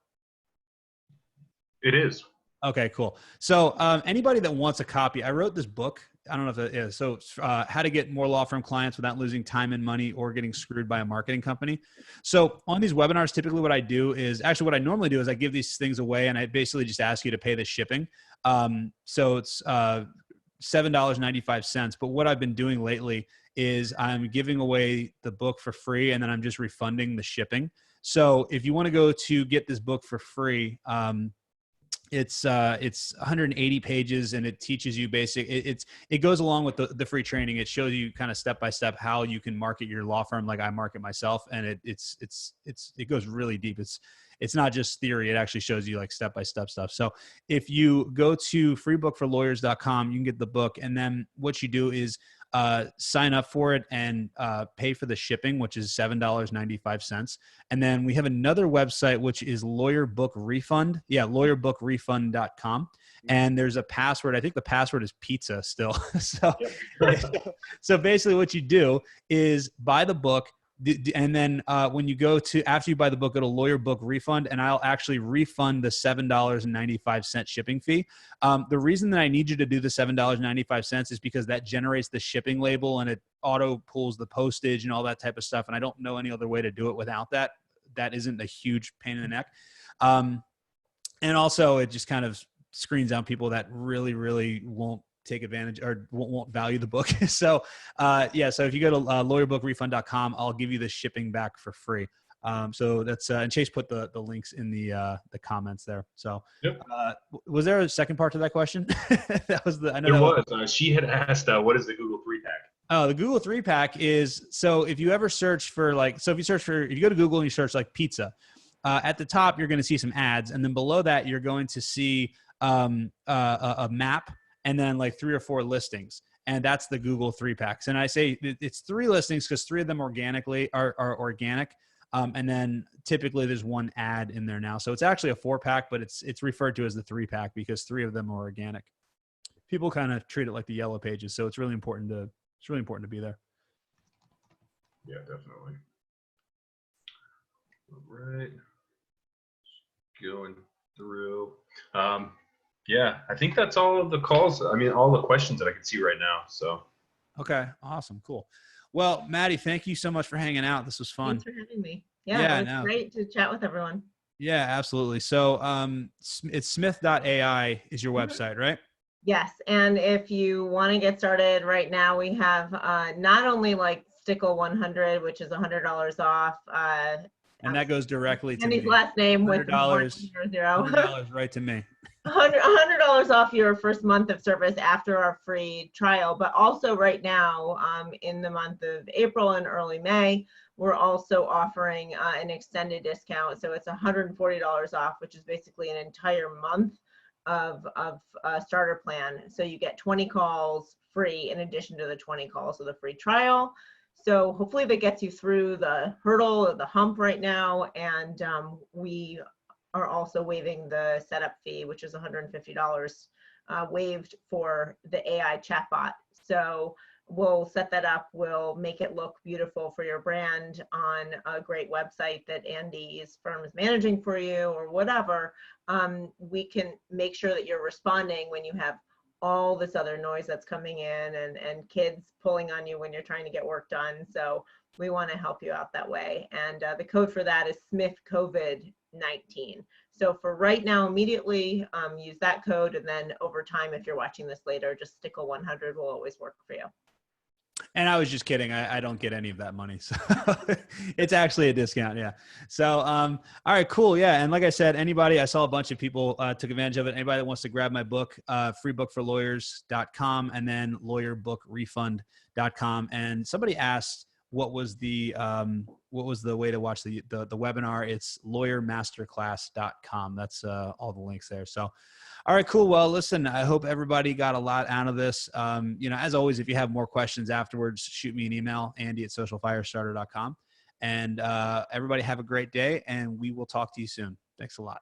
It is. Okay, cool. So anybody that wants a copy, I wrote this book. I don't know if it is. So how to get more law firm clients without losing time and money or getting screwed by a marketing company. So on these webinars, typically what I normally do is I give these things away, and I basically just ask you to pay the shipping. So it's $7.95. But what I've been doing lately is I'm giving away the book for free, and then I'm just refunding the shipping. So if you want to go to get this book for free, it's 180 pages, and it teaches you it goes along with the free training. It shows you kind of step by step how you can market your law firm like I market myself, and it goes really deep. It's not just theory. It actually shows you like step by step stuff. So if you go to freebookforlawyers.com, you can get the book, and then what you do is sign up for it and pay for the shipping, which is $7.95. And then we have another website, which is Lawyer Book Refund. Yeah, lawyerbookraefund.com. And there's a password. I think the password is pizza still. So basically what you do is buy the book, and then when you after you buy the book, go to Lawyer Book Refund, and I'll actually refund the $7.95 shipping fee. The reason that I need you to do the $7.95 is because that generates the shipping label, and it auto pulls the postage and all that type of stuff. And I don't know any other way to do it without that. That isn't a huge pain in the neck. And also it just kind of screens out people that really, really won't take advantage or won't value the book. So so if you go to lawyerbookraefund.com, I'll give you the shipping back for free. So that's and Chase put the links in the comments there. So was there a second part to that question? She had asked, what is the Google 3-pack? Oh, the Google 3-pack is, so if you ever search for if you go to Google and you search like pizza, at the top you're going to see some ads, and then below that you're going to see a map, and then like 3 or 4 listings. And that's the Google 3-packs. And I say it's 3 listings because 3 of them are organic. And then typically there's 1 ad in there now. So it's actually a 4-pack, but it's referred to as the 3-pack because 3 of them are organic. People kind of treat it like the yellow pages. So it's really important to be there. Yeah, definitely. All right. Going through. Yeah, I think that's all of the calls. I mean, all the questions that I can see right now. So. Okay. Awesome. Cool. Well, Maddie, thank you so much for hanging out. This was fun. Thanks for having me. Yeah, it was great to chat with everyone. Yeah, absolutely. So it's smith.ai is your website, right? Yes. And if you want to get started right now, we have not only like Stickel 100, which is $100 off. And that goes directly to Andy's last name with $100 right to me. $100 off your first month of service after our free trial. But also right now, in the month of April and early May, we're also offering an extended discount. So it's $140 off, which is basically an entire month of starter plan. So you get 20 calls free in addition to the 20 calls of the free trial. So hopefully that gets you through the hurdle or the hump right now. And we are also waiving the setup fee, which is $150 waived for the AI chatbot. So we'll set that up. We'll make it look beautiful for your brand on a great website that Andy's firm is managing for you or whatever. We can make sure that you're responding when you have all this other noise that's coming in and kids pulling on you when you're trying to get work done. So we want to help you out that way. And the code for that is Smith COVID 19. So for right now, immediately use that code, and then over time, if you're watching this later, just Stickel 100 will always work for you. And I was just kidding. I don't get any of that money. So it's actually a discount. Yeah. So, all right, cool. Yeah. And like I said, anybody, I saw a bunch of people took advantage of it. Anybody that wants to grab my book, freebookforlawyers.com and then lawyerbookraefund.com. And somebody asked, what was the way to watch the webinar? It's lawyermasterclass.com. That's all the links there. So, all right, cool. Well, listen, I hope everybody got a lot out of this. As always, if you have more questions afterwards, shoot me an email, andy@socialfirestarter.com. And everybody have a great day, and we will talk to you soon. Thanks a lot.